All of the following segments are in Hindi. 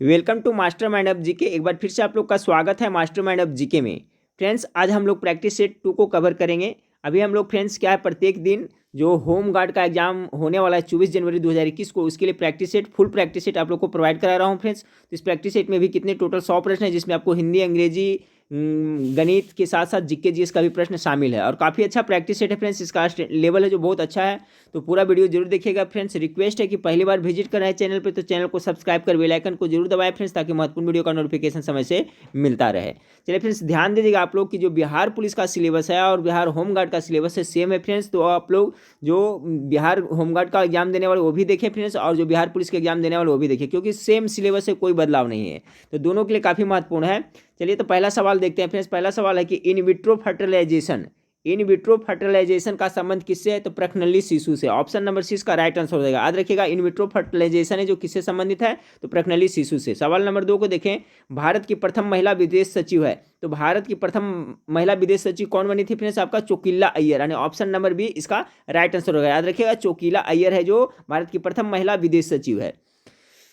Welcome to master mind of GK. एक बार फिर से आप लोग का स्वागत है मास्टर माइंड ऑफ जीके में। फ्रेंड्स, आज हम लोग प्रैक्टिस सेट 2 को कवर करेंगे। अभी हम लोग फ्रेंड्स क्या है, प्रत्येक दिन जो होम गार्ड का एग्जाम होने वाला है 24 जनवरी 2021 को, उसके लिए practice set, full practice set आप लोग को प्रोवाइड करा रहा हूँ फ्रेंड्स। तो इस प्रैक्टिस सेट में भी कितने टोटल 100 प्रश्न है, जिसमें आपको हिंदी, अंग्रेजी, गणित के साथ साथ जीके जीएस का भी प्रश्न शामिल है। और काफ़ी अच्छा प्रैक्टिस सेट है फ्रेंड्स, इसका लेवल है जो बहुत अच्छा है। तो पूरा वीडियो जरूर देखिएगा फ्रेंड्स। रिक्वेस्ट है कि पहली बार विजिट कर रहे हैं चैनल पे तो चैनल को सब्सक्राइब कर बेल आइकन को जरूर दबाएं फ्रेंड्स, ताकि महत्वपूर्ण वीडियो का नोटिफिकेशन समय से मिलता रहे। चलिए फ्रेंड्स, ध्यान दीजिएगा आप लोग की जो बिहार पुलिस का सिलेबस है और बिहार होमगार्ड का सिलेबस है सेम है फ्रेंड्स। तो आप लोग जो बिहार होमगार्ड का एग्जाम देने वाले वो भी देखें फ्रेंड्स, और जो बिहार पुलिस के एग्जाम देने वाले वो भी देखें, क्योंकि सेम सिलेबस से कोई बदलाव नहीं है। तो दोनों के लिए काफ़ी महत्वपूर्ण है। चलिए तो पहला सवाल देखते हैं फ्रेंड्स। पहला सवाल है कि इन विट्रो फर्टिलाइजेशन का संबंध किससे है? तो प्रखनली शिशु से। ऑप्शन नंबर सी इसका राइट आंसर हो जाएगा। याद रखिएगा, इन विट्रो फर्टिलाइजेशन है जो किससे संबंधित है? तो प्रखनली शिशु से। सवाल नंबर 2 को देखें। भारत की प्रथम महिला विदेश सचिव है, तो भारत की प्रथम महिला विदेश सचिव कौन बनी थी फ्रेंड्स? आपका चोकिला अय्यर, यानी ऑप्शन नंबर बी इसका राइट आंसर होगा। याद रखिएगा, चोकिला अय्यर है जो भारत की प्रथम महिला विदेश सचिव है।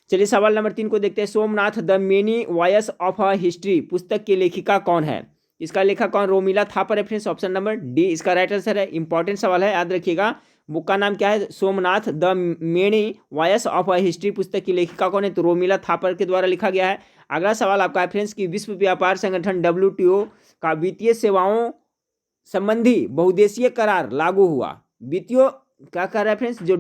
चलिए सवाल नंबर 3 को देखते हैं। Somnath the many voice of a history पुस्तक की लेखिका कौन है? इसका लेखक कौन? रोमिला थापर है फ्रेंड्स। ऑप्शन नंबर डी इसका राइट आंसर है। इंपॉर्टेंट सवाल है, याद रखिएगा। बुक का नाम क्या है? Somnath the many voice of a history पुस्तक की लेखिका कौन है? तो रोमिला थापर के द्वारा लिखा गया है। अगला सवाल आपका है फ्रेंड्स कि विश्व व्यापार संगठन WTO का वित्तीय सेवाओं संबंधी बहुदेशीय करार लागू हुआ। वित्तीय क्या कर रहा है फ्रेंड्स? जो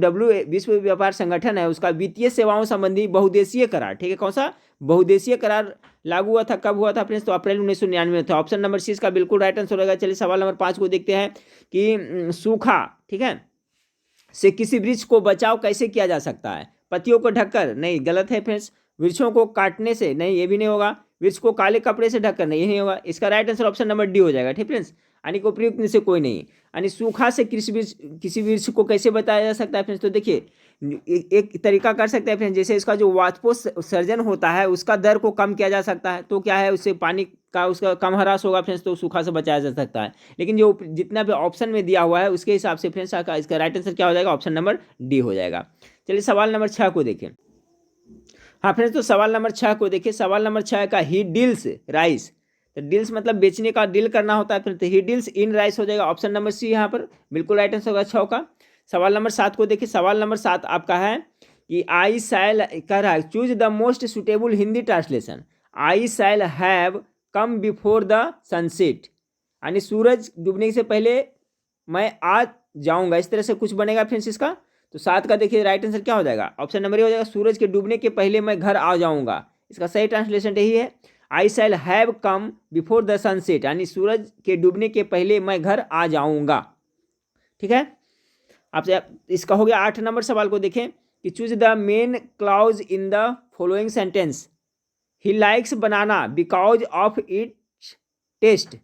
विश्व व्यापार संगठन है उसका वित्तीय सेवाओं संबंधी बहुदेशीय करार, ठीक है, कौन सा बहुदेशीय करार लागू हुआ था? कब हुआ था फ्रेंड्स? तो अप्रैल 1999 में था। ऑप्शन नंबर सी इसका बिल्कुल राइट आंसर होगा। चलिए सवाल नंबर 5 को देखते हैं कि सूखा, ठीक है, से किसी वृक्ष को बचाव कैसे किया जा सकता है? पत्तियों को ढककर? नहीं, गलत है फ्रेंड्स। वृक्षों को काटने से? नहीं, ये भी नहीं होगा। वृक्ष को काले कपड़े से ढककर? नहीं, ये नहीं होगा। इसका right answer option number D हो जाएगा, ठीक फ्रेंड्स। यानी कि उपयुक्त में से कोई नहीं। यानी सूखा से किसी वृक्ष को कैसे बचाया जा सकता है फ्रेंड्स? तो देखिए, एक तरीका कर सकते हैं फ्रेंड्स, जैसे इसका जो वाष्पोत्सर्जन होता है उसका दर को कम किया जा सकता है, तो क्या है, उससे पानी का उसका कम ह्रास होगा फ्रेंड्स, तो सूखा से बचाया जा सकता है। लेकिन जो जितना भी ऑप्शन में दिया हुआ है उसके हिसाब से फ्रेंड्स इसका राइट आंसर क्या हो जाएगा? ऑप्शन नंबर डी हो जाएगा। चलिए सवाल नंबर 6 को देखें। हाँ फ्रेंड्स, तो सवाल नंबर 6 को देखिए। सवाल नंबर 6 का ही डील्स राइस, तो डील्स मतलब बेचने का, डील करना होता है फिर, तो ही डील्स इन राइस हो जाएगा। ऑप्शन नंबर सी यहाँ पर बिल्कुल राइट आंसर होगा 6 का। सवाल नंबर 7 को देखिए। सवाल नंबर 7 आपका है कि आई शैल कह रहा है choose the most suitable Hindi translation. I shall have come before the sunset, यानी सूरज डूबने से पहले मैं आ जाऊंगा, इस तरह से कुछ बनेगा फ्रेंड्स इसका। तो 7 का देखिए राइट आंसर क्या हो जाएगा? ऑप्शन नंबर ए हो जाएगा, सूरज के डूबने के पहले मैं घर आ जाऊंगा। इसका सही ट्रांसलेशन यही है, I shall have come before the sunset, यानी सूरज के डूबने के पहले मैं घर आ जाऊंगा, ठीक है। आपसे इसका हो गया। 8 नंबर सवाल को देखें कि choose the main clause in the following sentence. He likes banana because of its taste.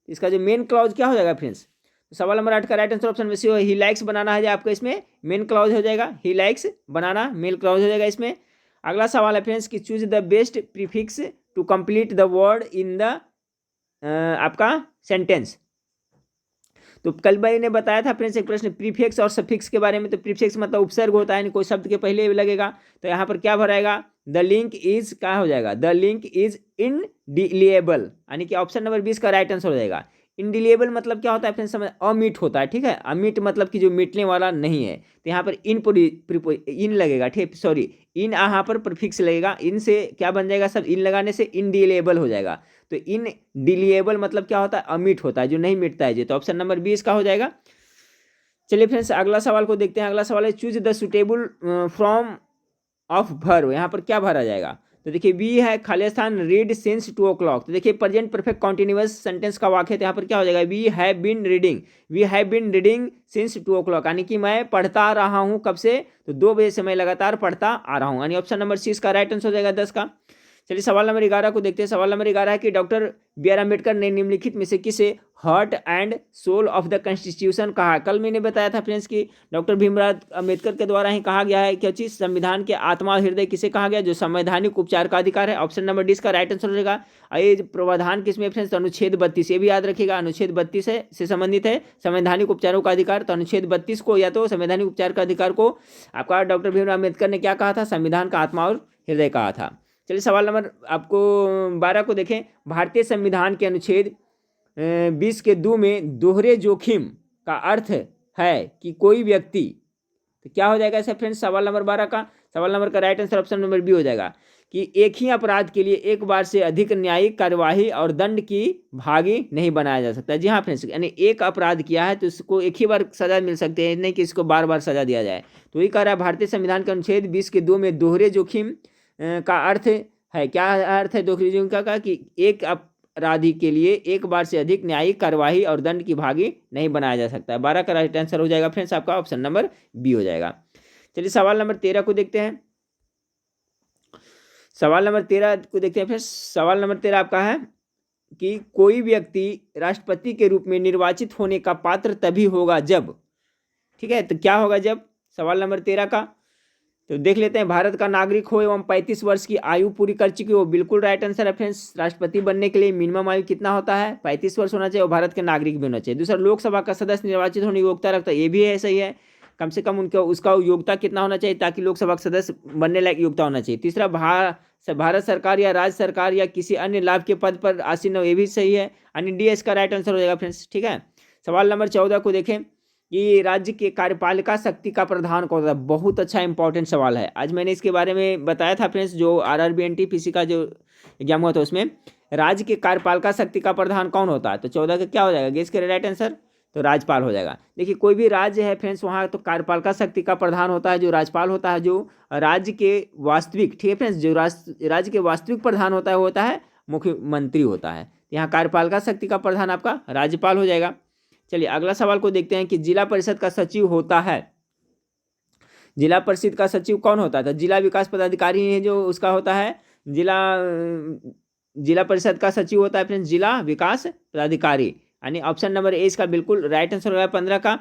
इसका जो मेन क्लाउज क्या हो जाएगा फ्रेंड्स? तो सवाल नंबर 8 का राइट आंसर ऑप्शन में से ही लाइक्स बनाना है, आपका इसमें मेन क्लाउज हो जाएगा। He likes banana main clause हो जाएगा इसमें। अगला सवाल है फ्रेंड्स कि choose the best prefix to complete the word in the आपका सेंटेंस। तो कल भाई ने बताया था फ्रेंड्स एक प्रश्न प्रीफिक्स और सफिक्स के बारे में। तो प्रीफिक्स मतलब उपसर्ग होता है, कोई शब्द के पहले भी लगेगा। तो यहाँ पर क्या भराएगा? द लिंक इज क्या हो जाएगा? द लिंक इज इनडिलिएबल, यानी कि ऑप्शन नंबर 20 का राइट आंसर हो जाएगा। इनडिलिएबल मतलब क्या होता है फ्रेंड्स? समझ, अमीट होता है, ठीक है। अमीट मतलब कि जो मीटने वाला नहीं है। तो यहाँ पर इन लगेगा, ठीक, सॉरी, इन यहाँ पर प्रीफिक्स लगेगा। इन से क्या बन जाएगा? सब इन लगाने से इनडिलिएबल हो जाएगा। तो इनडिलिएबल मतलब क्या होता है? अमीट होता है, जो नहीं मिटता है। तो ऑप्शन नंबर 20 का हो जाएगा। चलिए फ्रेंड्स अगला सवाल को देखते हैं। अगला सवाल है choose the suitable from of भर। यहाँ पर क्या भरा जाएगा? तो देखिए बी है खाली स्थान रीड सिंस 2 o'clock। तो देखिए प्रेजेंट परफेक्ट कॉन्टिन्यूअस सेंटेंस का वाक्य है, तो यहाँ पर क्या हो जाएगा? We have been reading since 2 o'clock, यानी कि मैं पढ़ता रहा हूँ कब से? तो 2 बजे से मैं लगातार पढ़ता आ रहा हूँ, यानी ऑप्शन नंबर सी इसका राइट आंसर हो जाएगा 10 का। चलिए सवाल नंबर 11 को देखते हैं। सवाल नंबर 11 है कि डॉक्टर B.R. अम्बेडकर ने निम्नलिखित में से किसे heart and soul of the constitution कहा? कल मैंने बताया था फ्रेंड्स कि डॉक्टर भीमराव अम्बेडकर के द्वारा ही कहा गया है क्या चीज? संविधान के आत्मा और हृदय किसे कहा गया? जो संवैधानिक उपचार का अधिकार है। ऑप्शन नंबर डी इसका राइट आंसर हो जाएगा। ये प्रावधान किसमें फ्रेंड्स? तो अनुच्छेद 32, ये भी याद रखिएगा, अनुच्छेद 32 से संबंधित है संवैधानिक उपचारों का अधिकार। तो अनुच्छेद 32 को या तो संवैधानिक उपचार का अधिकार को आपका डॉक्टर भीमराव अम्बेडकर ने क्या कहा था? संविधान का आत्मा और हृदय कहा था। चलिए सवाल नंबर आपको 12 को देखें। भारतीय संविधान के अनुच्छेद 20 के 2 में दोहरे जोखिम का अर्थ है कि कोई व्यक्ति, तो क्या हो जाएगा ऐसा फ्रेंड्स सवाल नंबर 12 का? सवाल नंबर का right answer option number B हो जाएगा कि एक ही अपराध के लिए एक बार से अधिक न्यायिक कार्यवाही और दंड की भागी नहीं बनाया जा सकता। जी हाँ फ्रेंड्स, यानी एक अपराध किया है तो इसको एक ही बार सजा मिल सकती है, नहीं कि इसको बार बार सजा दिया जाए। तो वही कह रहा है भारतीय संविधान के अनुच्छेद 20 के 2 में दोहरे जोखिम का अर्थ है, क्या अर्थ है दोहरे जोखिम का? कि एक अपराधी के लिए एक बार से अधिक न्यायिक कार्यवाही और दंड की भागी नहीं बनाया जा सकता है। 12 का राइट आंसर हो जाएगा फ्रेंड्स आपका ऑप्शन नंबर बी हो जाएगा। चलिए सवाल नंबर 13 को देखते हैं। सवाल नंबर 13 को देखते हैं फ्रेंड्स। सवाल नंबर 13 आपका है कि कोई व्यक्ति राष्ट्रपति के रूप में निर्वाचित होने का पात्र तभी होगा जब, ठीक है, तो क्या होगा जब? सवाल नंबर 13 का तो देख लेते हैं। भारत का नागरिक हो एवं 35 वर्ष की आयु पूरी कर चुकी हो, बिल्कुल राइट आंसर है फ्रेंड्स। राष्ट्रपति बनने के लिए मिनिमम आयु कितना होता है? 35 वर्ष होना चाहिए और भारत के नागरिक भी होना चाहिए। दूसरा, लोकसभा का सदस्य निर्वाचित होने की योग्यता रखता है, ये भी है, सही है। कम से कम उनका उसका योग्यता कितना होना चाहिए ताकि लोकसभा का सदस्य बनने लायक योग्यता होना चाहिए। तीसरा, भारत सरकार या राज्य सरकार या किसी अन्य लाभ के पद पर आसीन हो, ये भी सही है, यानी डी इसका राइट आंसर हो जाएगा फ्रेंड्स, ठीक है। सवाल नंबर 14 को देखें। ये राज्य के कार्यपालिका शक्ति का प्रधान कौन होता है? बहुत अच्छा इंपॉर्टेंट सवाल है। आज मैंने इसके बारे में बताया था फ्रेंड्स, जो आरआरबी एनटीपीसी का जो एग्जाम हुआ था उसमें राज्य के कार्यपालिका शक्ति का प्रधान कौन होता है? तो 14 का क्या हो जाएगा? गेस करें राइट आंसर, तो राज्यपाल हो जाएगा। देखिए कोई भी राज्य है फ्रेंड्स, वहाँ तो कार्यपालिका शक्ति का प्रधान होता है जो राज्यपाल होता है, जो राज्य के वास्तविक, ठीक है फ्रेंड्स, जो राज्य के वास्तविक प्रधान होता है वो होता है मुख्यमंत्री होता है। यहाँ कार्यपालिका शक्ति का प्रधान आपका राज्यपाल हो जाएगा। चलिए अगला सवाल को देखते हैं कि जिला परिषद का सचिव होता है, जिला परिषद का सचिव कौन होता है? तो जिला विकास पदाधिकारी है जो उसका होता है, जिला परिषद का सचिव होता है फ्रेंड्स जिला विकास पदाधिकारी, यानी ऑप्शन नंबर ए इसका बिल्कुल राइट आंसर होगा 15 का।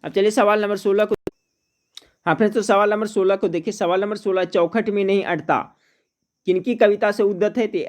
अब चलिए सवाल नंबर 16 को, हाँ फ्रेंड्स तो सवाल नंबर 16 को देखिए। सवाल नंबर 16, चौखट में नहीं अटता किनकी कविता से उद्धत है? तो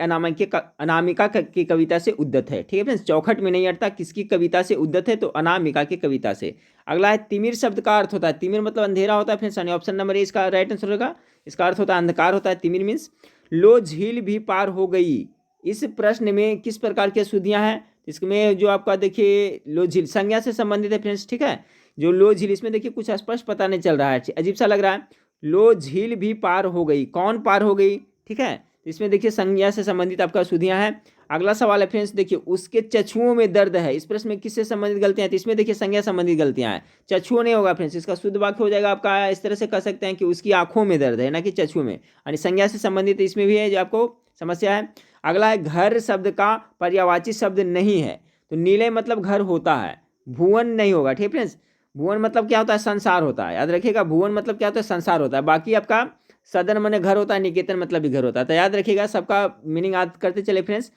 अनामिका की कविता से उद्धत है, ठीक है फ्रेंड्स। चौखट में नहीं अटता किसकी कविता से उद्धत है? तो अनामिका की कविता से। अगला है तिमिर शब्द का अर्थ होता है, तिमिर मतलब अंधेरा होता है फ्रेंड्स, यानी ऑप्शन नंबर ए इसका राइट आंसर होगा। इसका अर्थ होता है अंधकार होता है, तिमिर मीन्स। लो झील भी पार हो गई, इस प्रश्न में किस प्रकार की अशुद्धियां हैं? इसमें जो आपका देखिए लो झील संज्ञा से संबंधित है फ्रेंड्स, ठीक है। जो लो झील, इसमें देखिए कुछ स्पष्ट पता नहीं चल रहा है, अजीब सा लग रहा है। लो झील भी पार हो गई, कौन पार हो गई? ठीक है, इसमें देखिए संज्ञा से संबंधित आपका अशुद्धियां हैं। अगला सवाल है फ्रेंड्स, देखिए उसके चक्षुओं में दर्द है, इस प्रश्न में किससे संबंधित गलतियां हैं? तो इसमें देखिए संज्ञा संबंधित गलतियां हैं, चक्षुओं नहीं होगा फ्रेंड्स, इसका शुद्ध वाक्य हो जाएगा आपका इस तरह से कह सकते हैं कि उसकी आंखों में दर्द है, ना कि चक्षुओं में, यानी संज्ञा से संबंधित इसमें भी है जो आपको समस्या है। अगला है घर शब्द का पर्यायवाची शब्द नहीं है, तो नीले मतलब घर होता है, भुवन नहीं होगा, ठीक है फ्रेंड्स। भुवन मतलब क्या होता है? संसार होता है, याद रखिएगा। भुवन मतलब क्या होता है? संसार होता है। बाकी आपका सदन माने घर होता है, निकेतन मतलब भी घर होता है, तो याद रखिएगा, सबका मीनिंग याद करते चले फ्रेंड्स।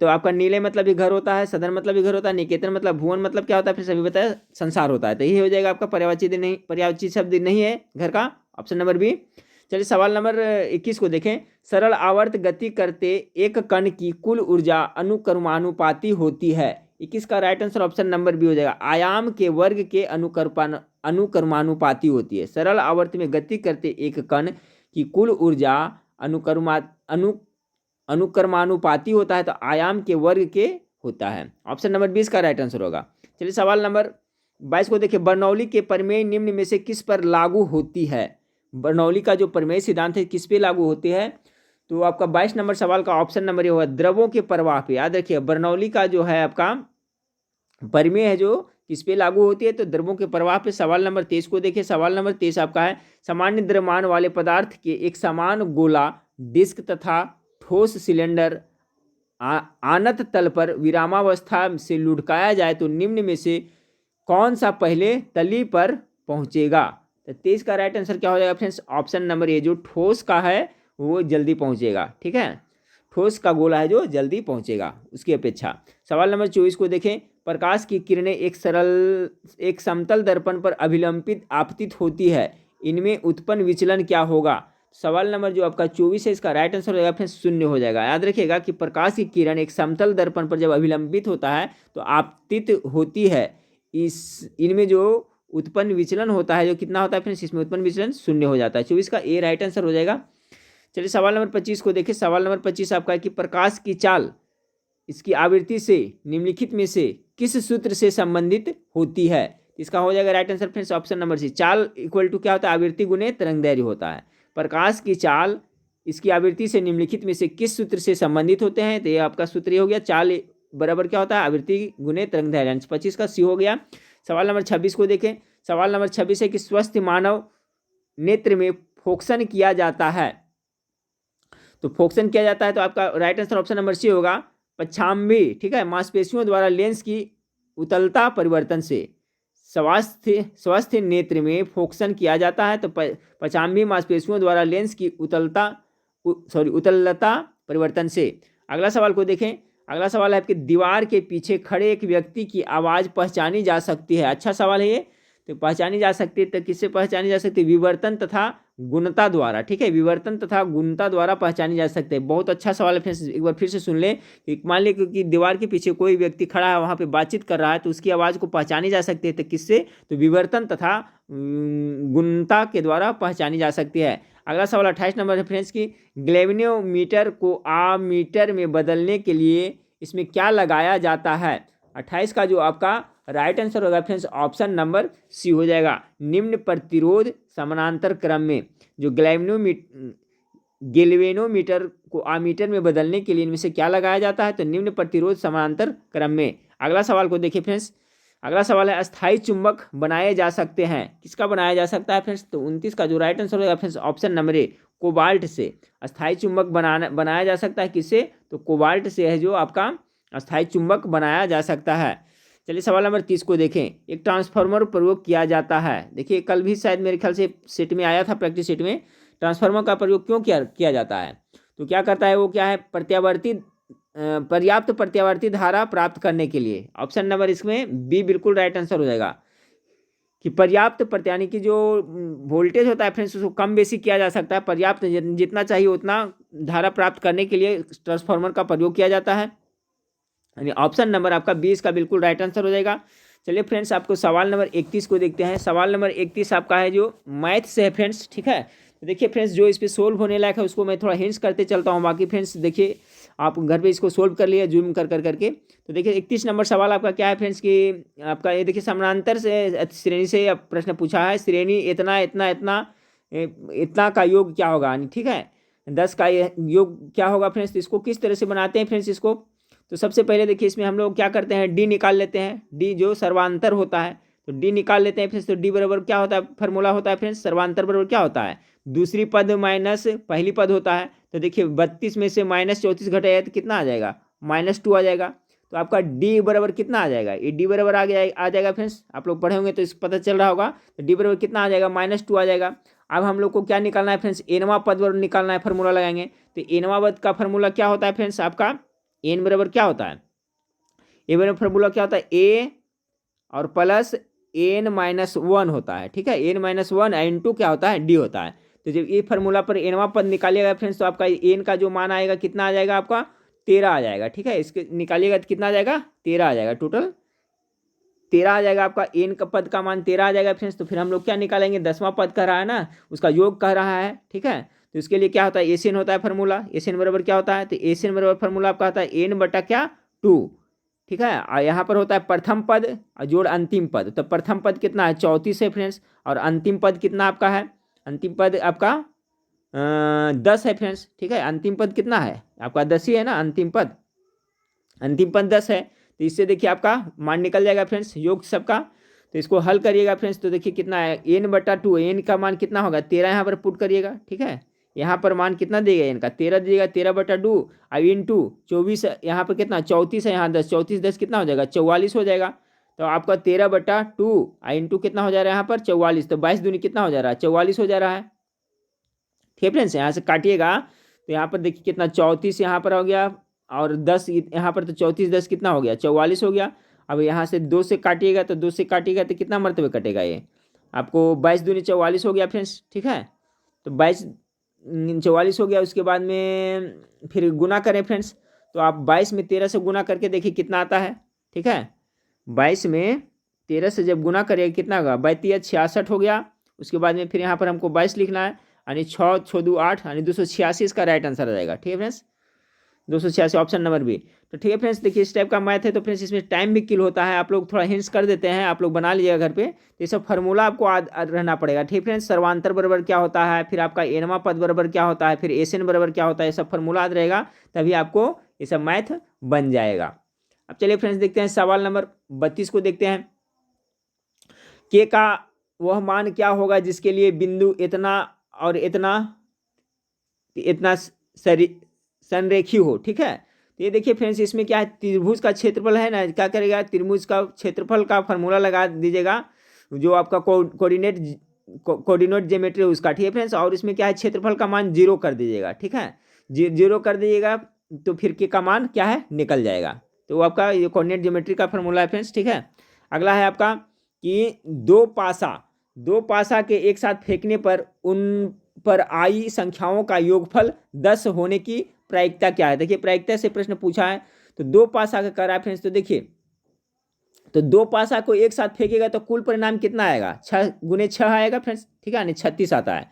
तो आपका नीले मतलब भी घर होता है, सदन मतलब भी घर होता है, निकेतन मतलब, भुवन मतलब क्या होता है? फिर सभी बताया संसार होता है, तो यही हो जाएगा आपका पर्यायवाची शब्द नहीं है घर का, ऑप्शन नंबर बी। चलिए सवाल नंबर 21 को देखें। सरल आवर्त गति करते एक कण की कुल ऊर्जा अनुक्रमानुपाती होती है, 21 का right answer option number B हो जाएगा। आयाम के वर्ग के अनुक्रमानुपाती होती है। सरल आवर्त में गति करते एक कण की कुल ऊर्जा अनुक्रमानुपाती होता है, तो आयाम के वर्ग के होता है, ऑप्शन नंबर 20 का राइट आंसर होगा। चलिए सवाल नंबर 22 को देखिए। बर्नौली के प्रमेय निम्न में से किस पर लागू होती है? बर्नौली का जो प्रमेय सिद्धांत है किस पे लागू होती है? तो आपका 22 नंबर सवाल का ऑप्शन नंबर ये होगा द्रवों के प्रवाह पे। याद रखिए बर्नौली का जो है आपका प्रमेय है जो किस पे लागू होती है? तो द्रवों के प्रवाह पे। सवाल नंबर 23 को देखिए। सवाल नंबर 23 आपका है सामान्य द्रव्यमान वाले पदार्थ के एक समान गोला डिस्क तथा ठोस सिलेंडर आनत तल पर विरामावस्था से लुढ़काया जाए तो निम्न में से कौन सा पहले तली पर पहुंचेगा? तो 23 का राइट आंसर क्या हो जाएगा फ्रेंड्स? ऑप्शन नंबर ए, जो ठोस का है वो जल्दी पहुंचेगा, ठीक है। ठोस का गोला है जो जल्दी पहुंचेगा उसकी अपेक्षा। सवाल नंबर 24 को देखें। प्रकाश की किरणें एक समतल दर्पण पर अभिलंबित आपतित होती है, इनमें उत्पन्न विचलन क्या होगा? सवाल नंबर जो आपका 24 है इसका राइट आंसर हो जाएगा फिर 0 हो जाएगा। याद रखिएगा कि प्रकाश की किरण एक समतल दर्पण पर जब अभिलंबित होता है तो आपतित होती है, इनमें जो उत्पन्न विचलन होता है जो कितना होता है फ्रेंड्स? इसमें उत्पन्न विचलन 0 हो जाता है। 24 का ए राइट आंसर हो जाएगा। चलिए सवाल नंबर 25 को देखें। सवाल नंबर 25 आपका है कि प्रकाश की चाल इसकी आवृत्ति से निम्नलिखित में से किस सूत्र से संबंधित होती है? इसका हो जाएगा right answer friends option number C. चाल इक्वल टू क्या होता है? आवृत्ति गुने तरंगदैर्घ्य होता है। प्रकाश की चाल इसकी आवृत्ति से निम्नलिखित में से किस सूत्र से संबंधित होते हैं? तो ये आपका सूत्र ये हो गया, चाल बराबर क्या होता है? आवृत्ति गुने तरंगदैर्घ्य। 25 का सी हो गया। सवाल नंबर 26 को देखें। सवाल नंबर 26 है कि स्वस्थ मानव नेत्र में फोक्सन किया जाता है। तो फोक्सन किया जाता है तो आपका right answer option number C होगा 95, ठीक है, मांसपेशियों द्वारा लेंस की उतलता परिवर्तन से। स्वस्थ नेत्र में फोक्सन किया जाता है तो 95 मांसपेशियों द्वारा लेंस की उतलता परिवर्तन से। अगला सवाल को देखें। अगला सवाल है कि दीवार के पीछे खड़े एक व्यक्ति की आवाज़ पहचानी जा सकती है। अच्छा सवाल है ये। तो पहचानी जा सकती है तो किससे पहचानी जा सकती है? विवर्तन तथा गुणता द्वारा, ठीक है, विवर्तन तथा गुणता द्वारा पहचानी जा सकती है। बहुत अच्छा सवाल है फ्रेंड्स, एक बार फिर से सुन लें कि मान लें कि दीवार के पीछे कोई व्यक्ति खड़ा है, वहाँ पे बातचीत कर रहा है, तो उसकी आवाज़ को पहचानी जा सकती है तो किससे? तो विवर्तन तथा गुणता के द्वारा पहचानी जा सकती है। अगला सवाल 28 नंबर है फ्रेंड्स की गैल्वेनोमीटर को आमीटर में बदलने के लिए इसमें क्या लगाया जाता है? 28 का जो आपका राइट आंसर होगा फ्रेंड्स ऑप्शन नंबर सी हो जाएगा। निम्न प्रतिरोध समानांतर क्रम में जो गैल्वेनोमीटर को आमीटर में बदलने के लिए इनमें से क्या लगाया जाता है? तो निम्न प्रतिरोध समानांतर क्रम में। अगला सवाल को देखिए फ्रेंड्स। अगला सवाल है अस्थायी चुंबक बनाए जा सकते हैं। किसका बनाया जा सकता है फ्रेंड्स? तो 29 का जो राइट आंसर होगा फ्रेंड्स ऑप्शन नंबर ए कोबाल्ट से। अस्थायी चुंबक बनाया जा सकता है किससे? तो कोबाल्ट से है जो आपका अस्थायी चुंबक बनाया जा सकता है। चलिए सवाल नंबर 30 को देखें। एक ट्रांसफार्मर प्रयोग किया जाता है। देखिए कल भी शायद मेरे ख्याल से सेट में आया था, प्रैक्टिस सेट में। ट्रांसफार्मर का प्रयोग क्यों किया जाता है? तो क्या करता है वो? क्या है? पर्याप्त प्रत्यावर्ती धारा प्राप्त करने के लिए। ऑप्शन नंबर इसमें बी बिल्कुल राइट आंसर हो जाएगा कि पर्याप्त यानी कि जो वोल्टेज होता है फ्रेंड्स उसको कम बेसी किया जा सकता है। पर्याप्त जितना चाहिए उतना धारा प्राप्त करने के लिए ट्रांसफार्मर का प्रयोग किया जाता है। यानी ऑप्शन नंबर आपका 20 का बिल्कुल राइट आंसर हो जाएगा। चलिए फ्रेंड्स आपको सवाल नंबर 31 को देखते हैं। सवाल नंबर 31 आपका है जो मैथ से है फ्रेंड्स, ठीक है। तो देखिए फ्रेंड्स जो इस पर सोल्व होने लायक है उसको मैं थोड़ा हिंट्स करते चलता हूँ। बाकी फ्रेंड्स देखिए आप घर पे इसको सोल्व कर लिए जूम करके। तो देखिए 31 नंबर सवाल आपका क्या है फ्रेंड्स कि आपका ये देखिए समानांतर से श्रेणी से प्रश्न पूछा है। श्रेणी इतना इतना इतना इतना का योग क्या होगा, ठीक है, 10 का योग क्या होगा फ्रेंड्स। तो इसको किस तरह से बनाते हैं फ्रेंड्स इसको? तो सबसे पहले देखिए इसमें हम लोग क्या करते हैं, डी निकाल लेते हैं। डी जो सर्वांतर होता है तो डी निकाल लेते हैं फ्रेंड्स। तो डी बराबर क्या होता है? फार्मूला होता है फ्रेंड्स, सर्वांतर बराबर क्या होता है? दूसरी पद माइनस पहली पद होता है। तो देखिए 32 में से -34 घटाया तो कितना आ जाएगा? -2 आ जाएगा। तो आपका डी बराबर कितना आ जाएगा? ये डी बराबर आ जाएगा फ्रेंड्स। आप लोग पढ़े होंगे तो इस पता चल रहा होगा। तो डी बराबर कितना आ जाएगा? -2 आ जाएगा। अब हम लोग को क्या निकालना है फ्रेंड्स? एनवा पद बराबर निकालना है, फार्मूला लगाएंगे। तो एनवा पद का फार्मूला क्या होता है फ्रेंड्स? आपका एन बराबर क्या होता है? ए बराबर फार्मूला क्या होता है? ए और प्लस n-1 होता है, ठीक है। n-1 n2 क्या होता है? डी होता है। तो जब ये फार्मूला पर एनवा पद निकालिएगा फ्रेंड्स तो आपका एन का जो मान आएगा कितना आ जाएगा? आपका 13 आ जाएगा, ठीक है। इसके निकालिएगा तो कितना आ जाएगा? 13 आ जाएगा। टोटल 13 आ जाएगा आपका। एन का पद का मान 13 आ जाएगा फ्रेंड्स। तो फिर हम लोग क्या निकालेंगे? 10वां पद कह रहा है ना, उसका योग कह रहा है, ठीक है। तो इसके लिए क्या होता है? एस एन होता है फार्मूला। एस एन बराबर क्या होता है? तो एस एन बराबर फार्मूला आपका होता है एन बटा क्या? 2, ठीक है। और यहाँ पर होता है प्रथम पद और जोड़ अंतिम पद। तो प्रथम पद कितना है? 34 है फ्रेंड्स। और अंतिम पद कितना आपका है? अंतिम पद आपका 10 है फ्रेंड्स, ठीक है। अंतिम पद कितना है? आपका 10 ही है ना अंतिम पद। अंतिम पद 10 है। तो इससे देखिए आपका मान निकल जाएगा फ्रेंड्स योग सबका। तो इसको हल करिएगा फ्रेंड्स तो देखिए कितना है? n बटा 2। एन का मान कितना होगा? 13 यहाँ पर पुट करिएगा, ठीक है। यहाँ पर मान कितना देगा? इनका 13 देगा, 13 बटा 2 अब इंटू 24। यहाँ पर कितना? 34 है, यहाँ 10, 34 10 कितना हो जाएगा? 44 हो जाएगा। तो आपका 13 बटा 2 इंटू कितना हो जा रहा है यहाँ पर? 44। तो 22 दूनी कितना हो जा रहा है? 44 हो जा रहा है, ठीक है फ्रेंड्स। यहाँ से काटिएगा तो यहाँ पर देखिए कितना? 34 यहाँ पर हो गया और 10 यहाँ पर। तो 34 10 कितना हो गया? 44 हो गया। अब यहाँ से 2 से काटिएगा तो 2 से काटिएगा तो कितना मरतबे कटेगा? ये आपको 22 दूनी 44 हो गया फ्रेंड्स, ठीक है। तो 22 44 हो गया। उसके बाद में फिर गुना करें फ्रेंड्स। तो आप 22 में 13 से गुना करके देखिए कितना आता है, ठीक है। 22 में 13 से जब गुना करिएगा कितना होगा? 32 66 हो गया। उसके बाद में फिर यहाँ पर हमको 22 लिखना है यानी 6 6 2 8 यानी 286 इसका राइट आंसर आ जाएगा। ठीक है फ्रेंड्स, 286 ऑप्शन नंबर बी। तो ठीक है फ्रेंड्स, देखिए इस टाइप का मैथ है तो फ्रेंड्स इसमें टाइम भी किल होता है, आप लोग थोड़ा हिंट्स कर देते हैं, आप लोग बना लीजिएगा घर पे। तो ये सब फार्मूला आपको रहना पड़ेगा। ठीक है फ्रेंड्स, सर्वांतर बराबर क्या होता है, फिर आपका एनवा पद बराबर क्या होता है, फिर एसएन बराबर क्या होता है, ये सब फार्मूला याद रहेगा, तभी आपको ये सब मैथ बन जाएगा। अब चलिए फ्रेंड्स देखते हैं सवाल नंबर 32 को देखते हैं। के का वह मान क्या होगा जिसके लिए बिंदु इतना और इतना इतना संरेखी हो। ठीक है, तो ये देखिए फ्रेंड्स, इसमें क्या है, त्रिभुज का क्षेत्रफल है ना, क्या करेगा, त्रिभुज का क्षेत्रफल का फार्मूला लगा दीजिएगा, जो आपका कोऑर्डिनेट ज्योमेट्री उसका। ठीक है फ्रेंड्स, और इसमें क्या है, क्षेत्रफल का मान 0 कर दीजिएगा। ठीक है, 0 कर दीजिएगा तो फिर के का मान क्या है, निकल जाएगा। तो वो आपका ये कोऑर्डिनेट ज्योमेट्री का फार्मूला है फ्रेंड्स। ठीक है, अगला है आपका कि दो पासा के एक साथ फेंकने पर उन पर आई संख्याओं का योगफल 10 होने की प्रायिकता क्या है। देखिए प्रायिकता से प्रश्न पूछा है, तो दो पासा का कर रहा है फ्रेंड्स। तो देखिए, तो दो पासा को एक साथ फेंकेगा तो कुल परिणाम कितना आएगा, 6 गुने 6 आएगा फ्रेंड्स। ठीक है, 36 आता है।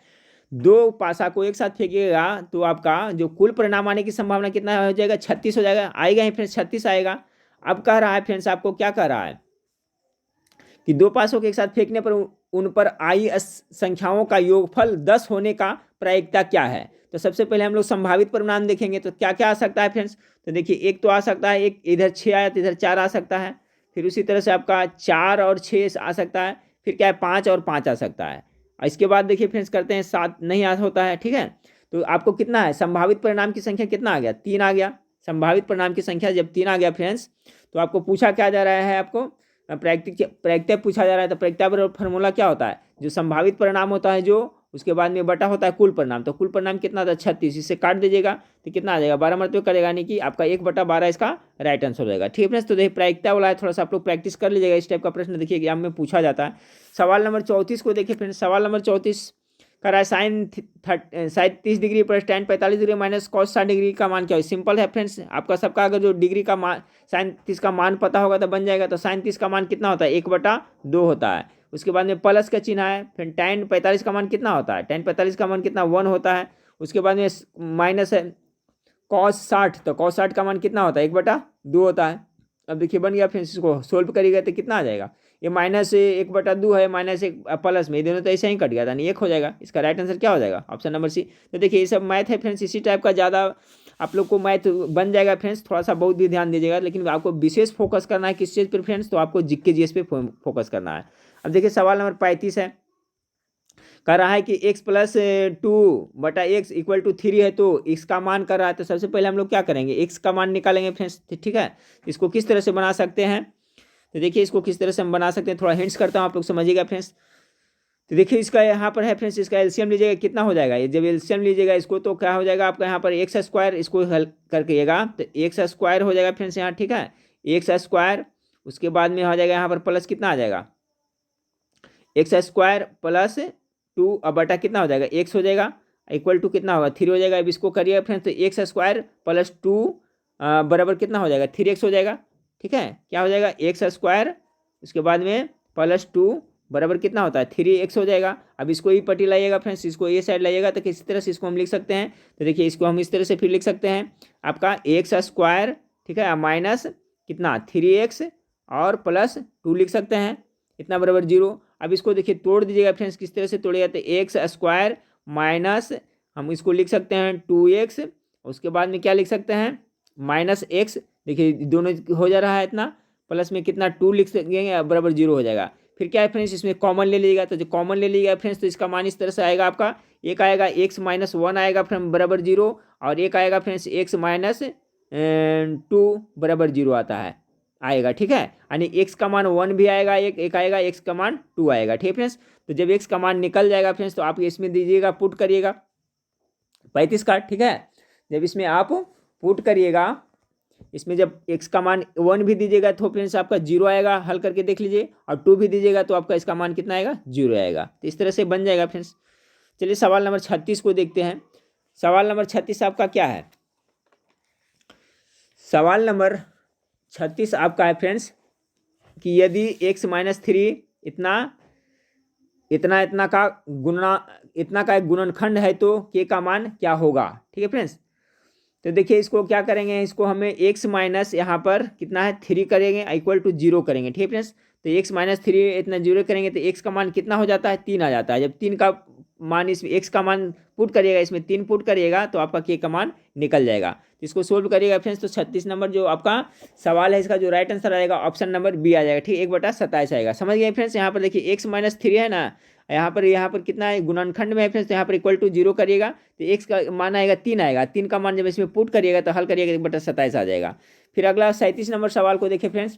दो पासा को एक साथ फेंकेगा तो आपका जो कुल परिणाम आने की संभावना कितना हो जाएगा, 36 हो जाएगा, आएगा ही फ्रेंड्स, 36 आएगा। अब कह रहा है फ्रेंड्स, आपको क्या कह रहा है कि दो पासों के एक साथ फेंकने पर उन पर आई संख्याओं का योगफल 10 होने का प्रायिकता क्या है। तो सबसे पहले हम लोग संभावित परिणाम देखेंगे, तो क्या क्या आ सकता है फ्रेंड्स। तो देखिए, एक तो आ सकता है, एक इधर 6 आया तो इधर 4 आ सकता है, फिर उसी तरह से आपका 4 और 6 आ सकता है, फिर क्या है 5 और 5 आ सकता है। और इसके बाद देखिए फ्रेंड्स करते हैं 7 नहीं आ होता है। ठीक है, तो आपको कितना है, संभावित परिणाम की संख्या कितना आ गया, 3 आ गया। संभावित परिणाम की संख्या जब 3 आ गया फ्रेंड्स, तो आपको पूछा क्या जा रहा है, आपको प्रायिकता पूछा जा रहा है। तो प्रायिकता बराबर फार्मूला क्या होता है, जो संभावित परिणाम होता है जो, उसके बाद में बटा होता है कुल परिणाम। तो कुल परिणाम कितना था, 36, इससे काट दीजिएगा तो कितना आ जाएगा, 12 मरतबे करेगा, यानी कि आपका 1/12 इसका राइट आंसर हो जाएगा। ठीक है फ्रेंड्स, तो देखिए प्रायिकता वाला है, थोड़ा सा आप लोग प्रैक्टिस कर लीजिएगा, इस टाइप का प्रश्न देखिए एग्जाम में पूछा जाता है। सवाल नंबर 34 को देखिए फ्रेंड्स, सवाल नंबर 34 का रहा है साइन 30 डिग्री पर tan 45 degree minus cos 60 degree का मान क्या है। सिंपल है फ्रेंड्स, आपका सबका अगर जो डिग्री का मान साइन 30 का मान पता होगा तो बन जाएगा। तो साइन 30 का मान कितना होता है, 1/2 होता है। उसके बाद में प्लस का चिन्ह है, फिर tan 45 का मान कितना होता है, tan 45 का मान कितना 1 होता है। उसके बाद में माइनस है कॉस 60, तो कॉस 60 का मान कितना होता है, 1/2 होता है। अब देखिए बन गया फ्रेंड्स, इसको सोल्व करिएगा तो कितना आ जाएगा, ये माइनस 1/2 है, माइनस 1 प्लस में, ये दोनों तो ऐसे ही कट गया था, नहीं 1 हो जाएगा। इसका राइट आंसर क्या हो जाएगा, ऑप्शन नंबर सी। तो देखिए ये सब मैथ है फ्रेंड्स, इसी टाइप का ज़्यादा आप लोग को मैथ बन जाएगा फ्रेंड्स, थोड़ा सा बहुत भी ध्यान दीजिएगा, लेकिन आपको विशेष फोकस करना है किस चीज़ पर फ्रेंड्स, तो आपको जीके जीएस पे फोकस करना है। अब देखिए सवाल नंबर 35 है, कह रहा है कि x+2/x = 3 है, तो x का मान कर रहा है। तो सबसे पहले हम लोग क्या करेंगे, x का मान निकालेंगे फ्रेंड्स। ठीक है, इसको किस तरह से बना सकते हैं, तो देखिए इसको किस तरह से हम बना सकते हैं, थोड़ा हिंट्स करता हूँ, आप लोग समझिएगा फ्रेंड्स। तो देखिए इसका यहाँ पर है फ्रेंड्स, इसका एलसीएम लीजिएगा, कितना हो जाएगा, ये जब एलसीएम लीजिएगा इसको तो क्या हो जाएगा आपका यहाँ पर x², इसको हल करकेगा तो x² हो जाएगा फ्रेंड्स यहाँ। ठीक है, x², उसके बाद में हो जाएगा यहाँ पर प्लस कितना आ जाएगा, x² + 2 अब बटा कितना हो जाएगा, x हो जाएगा, = कितना होगा, 3 हो जाएगा। अब इसको करिएगा फ्रेंड्स, तो x² + 2 बराबर कितना हो जाएगा, 3x हो जाएगा। ठीक है, क्या हो जाएगा, x², उसके बाद में +2 बराबर कितना होता है, 3x हो जाएगा। अब इसको ही पट्टी लाइएगा फ्रेंड्स, इसको ये साइड लाइएगा तो किसी तरह से इसको हम लिख सकते हैं। तो देखिए इसको हम इस तरह से फिर लिख सकते हैं, आपका x², ठीक है, माइनस कितना 3x और +2 लिख सकते हैं, इतना बराबर 0। अब इसको देखिए तोड़ दीजिएगा फ्रेंड्स, किस तरह से तोड़ेगा, तो x² माइनस हम इसको लिख सकते हैं 2x, उसके बाद में क्या लिख सकते हैं, -x। देखिए दोनों हो जा रहा है इतना, प्लस में कितना 2 लिख सकेंगे, बराबर 0 हो जाएगा। फिर क्या है फ्रेंड्स, इसमें कॉमन ले लीजिएगा, तो जो कॉमन ले लीजिएगा फ्रेंड्स, तो इसका मान इस तरह से आएगा, आपका एक आएगा x-1 आएगा फ्रेंड बराबर 0, और एक आएगा फ्रेंड्स x-2 बराबर 0 आता है, आएगा। ठीक है, यानी x का मान 1 भी आएगा, एक आएगा, x का मान 2 आएगा। ठीक है फ्रेंड्स, तो जब x का मान निकल जाएगा फ्रेंड्स, तो आप इसमें दीजिएगा, पुट करिएगा 35 का। ठीक है, जब इसमें आप पुट करिएगा, इसमें जब x का मान 1 भी दीजिएगा तो फ्रेंड्स आपका 0 आएगा, हल करके देख लीजिए, और 2 भी दीजिएगा तो आपका इसका मान कितना आएगा, 0 आएगा। तो इस तरह से बन जाएगा फ्रेंड्स। चलिए सवाल नंबर 36 को देखते हैं। सवाल नंबर 36 आपका क्या है, सवाल नंबर 36 आपका है फ्रेंड्स कि यदि x-3 इतना इतना इतना का गुणा, इतना का एक गुणनखंड है तो के का मान क्या होगा। ठीक है फ्रेंड्स, तो देखिए इसको क्या करेंगे, इसको हमें x माइनस यहाँ पर कितना है 3 करेंगे इक्वल टू 0 करेंगे। ठीक है फ्रेंड्स, तो x माइनस 3 इतना 0 करेंगे तो x का मान कितना हो जाता है 3 आ जाता है। जब 3 का मान इसमें x का मान पुट करिएगा, इसमें 3 पुट करिएगा तो आपका k का मान निकल जाएगा। तो इसको सोल्व करिएगा फ्रेंड्स, तो 36 नंबर जो आपका सवाल है इसका जो राइट आंसर आएगा ऑप्शन नंबर बी आ जाएगा। ठीक, 1/27 आएगा। समझ गए फ्रेंड्स, यहाँ पर देखिए x माइनस 3 है ना, यहाँ पर कितना है गुणनखंड में है फ्रेंड्स, तो यहाँ पर इक्वल टू 0 करिएगा तो x का मान आएगा 3 आएगा। 3 का मान जब इसमें पुट करिएगा तो हल करिएगा 1/27 आ जाएगा। फिर अगला 37 नंबर सवाल को देखिए फ्रेंड्स।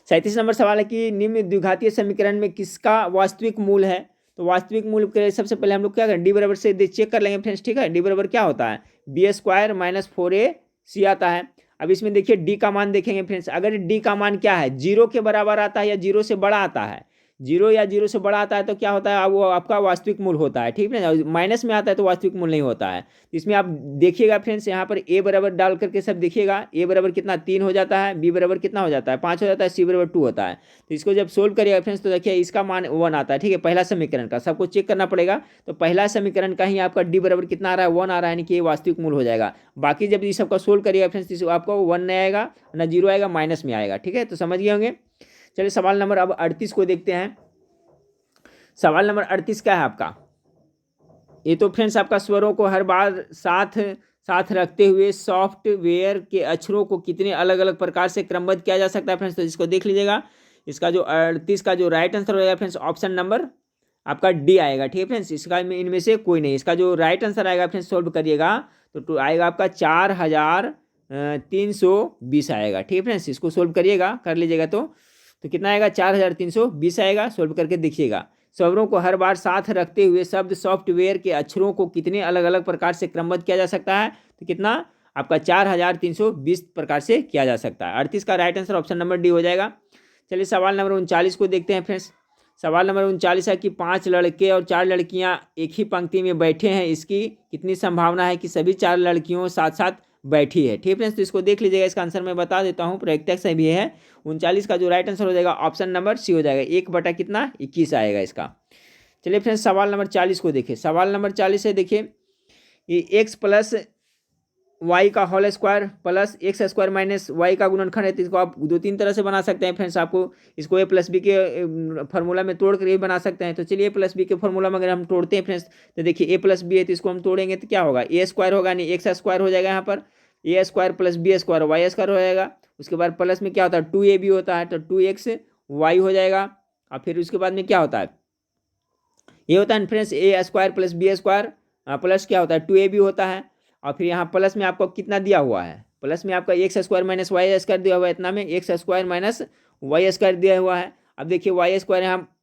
37 नंबर सवाल है कि निम्न द्विघातीय समीकरण में किसका वास्तविक मूल है। तो वास्तविक मूल के लिए सबसे पहले हम लोग क्या करें, डी बराबर से चेक कर लेंगे फ्रेंड्स। ठीक है, डी बराबर क्या होता है b² माइनस 4ac आता है। अब इसमें देखिए डी का मान देखेंगे फ्रेंड्स, अगर डी का मान क्या है 0 के बराबर आता है या 0 से बड़ा आता है, 0 या 0 से बड़ा आता है तो क्या होता है वो आपका वास्तविक मूल होता है। ठीक है ना, माइनस में आता है तो वास्तविक मूल नहीं होता है। इसमें आप देखिएगा फ्रेंड्स, यहाँ पर a बराबर डाल करके सब देखिएगा, a बराबर कितना 3 हो जाता है, b बराबर कितना हो जाता है 5 हो जाता है, c बराबर 2 होता है। तो इसको जब सोल्व करिएगा फ्रेंड्स तो देखिए इसका मान 1 आता है। ठीक है, पहला समीकरण का सबको चेक करना पड़ेगा, तो पहला समीकरण का ही आपका d बराबर कितना आ रहा है 1 आ रहा है, यानी कि ये वास्तविक मूल हो जाएगा। बाकी जब इस सबका सोल्व करिएगा फ्रेंड्स तो आपको 1 नहीं आएगा ना 0 आएगा, माइनस में आएगा। ठीक है, तो समझ गए होंगे। चलिए सवाल नंबर अब 38 को देखते हैं। सवाल नंबर 38 क्या है आपका, ये तो फ्रेंड्स आपका स्वरों को हर बार साथ रखते हुए सॉफ्टवेयर के अक्षरों को कितने अलग अलग प्रकार से क्रमबद्ध किया जा सकता है फ्रेंड्स, तो इसको देख लीजिएगा। इसका जो 38 का जो राइट आंसर होगा फ्रेंड्स ऑप्शन नंबर आपका डी आएगा। ठीक है फ्रेंड्स, इसका इनमें से कोई नहीं। इसका जो राइट आंसर आएगा फ्रेंड्स सोल्व करिएगा तो आएगा आपका 4320 आएगा। ठीक है फ्रेंड्स, इसको सोल्व करिएगा, कर लीजिएगा तो कितना आएगा 4320 आएगा। सोल्व करके देखिएगा, स्वरों को हर बार साथ रखते हुए शब्द सॉफ्टवेयर के अक्षरों को कितने अलग अलग प्रकार से क्रमबद्ध किया जा सकता है, तो कितना आपका 4320 प्रकार से किया जा सकता है। 38 का right answer option number D हो जाएगा। चलिए सवाल नंबर 39 को देखते हैं फ्रेंड्स। सवाल नंबर 39 है कि 5 लड़के और 4 लड़कियां एक ही पंक्ति में बैठे हैं, इसकी कितनी संभावना है कि सभी 4 लड़कियों साथ साथ बैठी है। ठीक है फ्रेंड्स, तो इसको देख लीजिएगा, इसका आंसर मैं बता देता हूँ, प्रत्यक्ष से भी है। 39 का जो राइट आंसर हो जाएगा ऑप्शन नंबर सी हो जाएगा, 1/21 आएगा इसका। चलिए फ्रेंड्स सवाल नंबर 40 को देखिए। सवाल नंबर 40 है, देखिए ये x प्लस वाई का whole square plus x² minus Y का गुणनखंड है, तो इसको आप 2-3 तरह से बना सकते हैं फ्रेंड्स। आपको इसको a प्लस बी के फॉर्मूला में तोड़ कर भी बना सकते हैं। तो चलिए a प्लस बी के फॉर्मूला में अगर हम तोड़ते हैं फ्रेंड्स तो देखिए a प्लस बी है तो इसको हम तोड़ेंगे तो क्या होगा a² होगा, यानी x² हो जाएगा, यहाँ पर a² प्लस b² y² हो जाएगा। उसके बाद प्लस में क्या होता है 2ab होता है तो 2xy हो जाएगा। और फिर उसके बाद में क्या होता है, ये होता है friends a² plus b² plus क्या होता है 2ab होता है। और फिर यहाँ प्लस में आपको कितना दिया हुआ है, प्लस में आपका x² माइनस y² दिया हुआ है, इतना में x² माइनस y² दिया हुआ है। अब देखिए y² यहाँ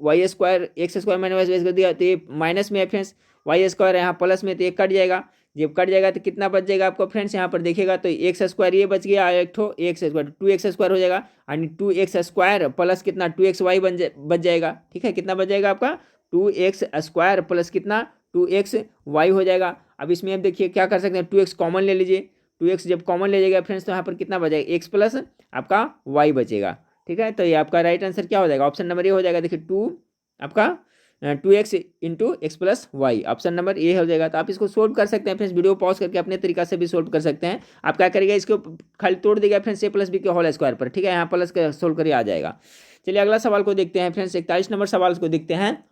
y² x² माइनस y² दिया तो ये माइनस में है फ्रेंड्स, y² यहाँ प्लस में तो ये कट जाएगा। जब कट जाएगा तो कितना बच जाएगा आपको फ्रेंड्स, यहाँ पर देखिएगा तो x² ये बच गया, एक ठो x² 2x² हो जाएगा, यानी 2x² प्लस कितना 2xy बच जाएगा। ठीक है, कितना बच जाएगा आपका 2x² प्लस कितना 2xy हो जाएगा। अब इसमें आप देखिए क्या कर सकते हैं, 2x कॉमन ले लीजिए, 2x जब कॉमन ले जाएगा फ्रेंड्स तो यहाँ पर कितना बचेगा x प्लस आपका y बचेगा। ठीक है, तो ये आपका राइट आंसर क्या हो जाएगा, ऑप्शन नंबर ए हो जाएगा। देखिए 2 आपका 2x into X plus Y, option number A हो जाएगा। तो आप इसको सोल्व कर सकते हैं फ्रेंड्स, वीडियो पॉज करके अपने तरीका से भी सोल्व कर सकते हैं। आप क्या करिएगा, इसको खाली तोड़ देगा फ्रेंड्स a प्लस बी के होल स्क्वायर पर। ठीक है, यहाँ प्लस सोल्व करिए आ जाएगा। चलिए अगला सवाल को देखते हैं फ्रेंड्स, 41 नंबर सवाल को देखते हैं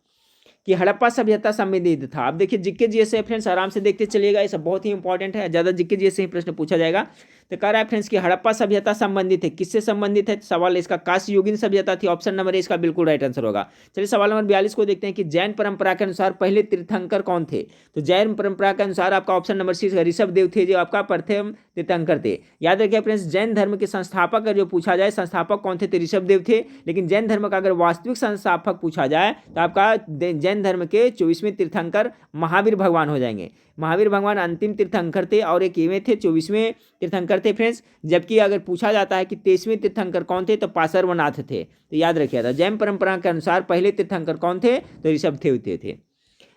कि हड़प्पा सभ्यता समृद्ध था। अब देखिए जीके जी से फ्रेंड्स आराम से देखते चलिएगा, ये सब बहुत ही इंपॉर्टेंट है, ज़्यादा जीके जी से ही प्रश्न पूछा जाएगा। तो कह रहा है फ्रेंड्स कि हड़प्पा सभ्यता संबंधित है, किससे संबंधित है, सवाल इसका कांस्य युगीन सभ्यता थी, ऑप्शन नंबर ए इसका बिल्कुल राइट आंसर होगा। चलिए सवाल नंबर 42 को देखते हैं कि जैन परंपरा के अनुसार पहले तीर्थंकर कौन थे। तो जैन परंपरा के अनुसार आपका ऑप्शन नंबर सी ऋषभ देव थे, जो आपका प्रथम तीर्थंकर थे। याद रखिए फ्रेंड्स, जैन धर्म के संस्थापक अगर जो पूछा जाए संस्थापक कौन थे तो ऋषभ देव थे, लेकिन जैन धर्म का अगर वास्तविक संस्थापक पूछा जाए तो आपका जैन धर्म के 24वें तीर्थंकर महावीर भगवान हो जाएंगे। महावीर भगवान अंतिम तीर्थंकर थे और एक ये थे 24वें तीर्थंकर थे फ्रेंड्स। जबकि अगर पूछा जाता है कि 23वें तीर्थंकर कौन थे तो पार्श्वनाथ थे। तो याद रखिएगा जैन परंपरा के अनुसार पहले तीर्थंकर कौन थे तो ऋषभ देव थे।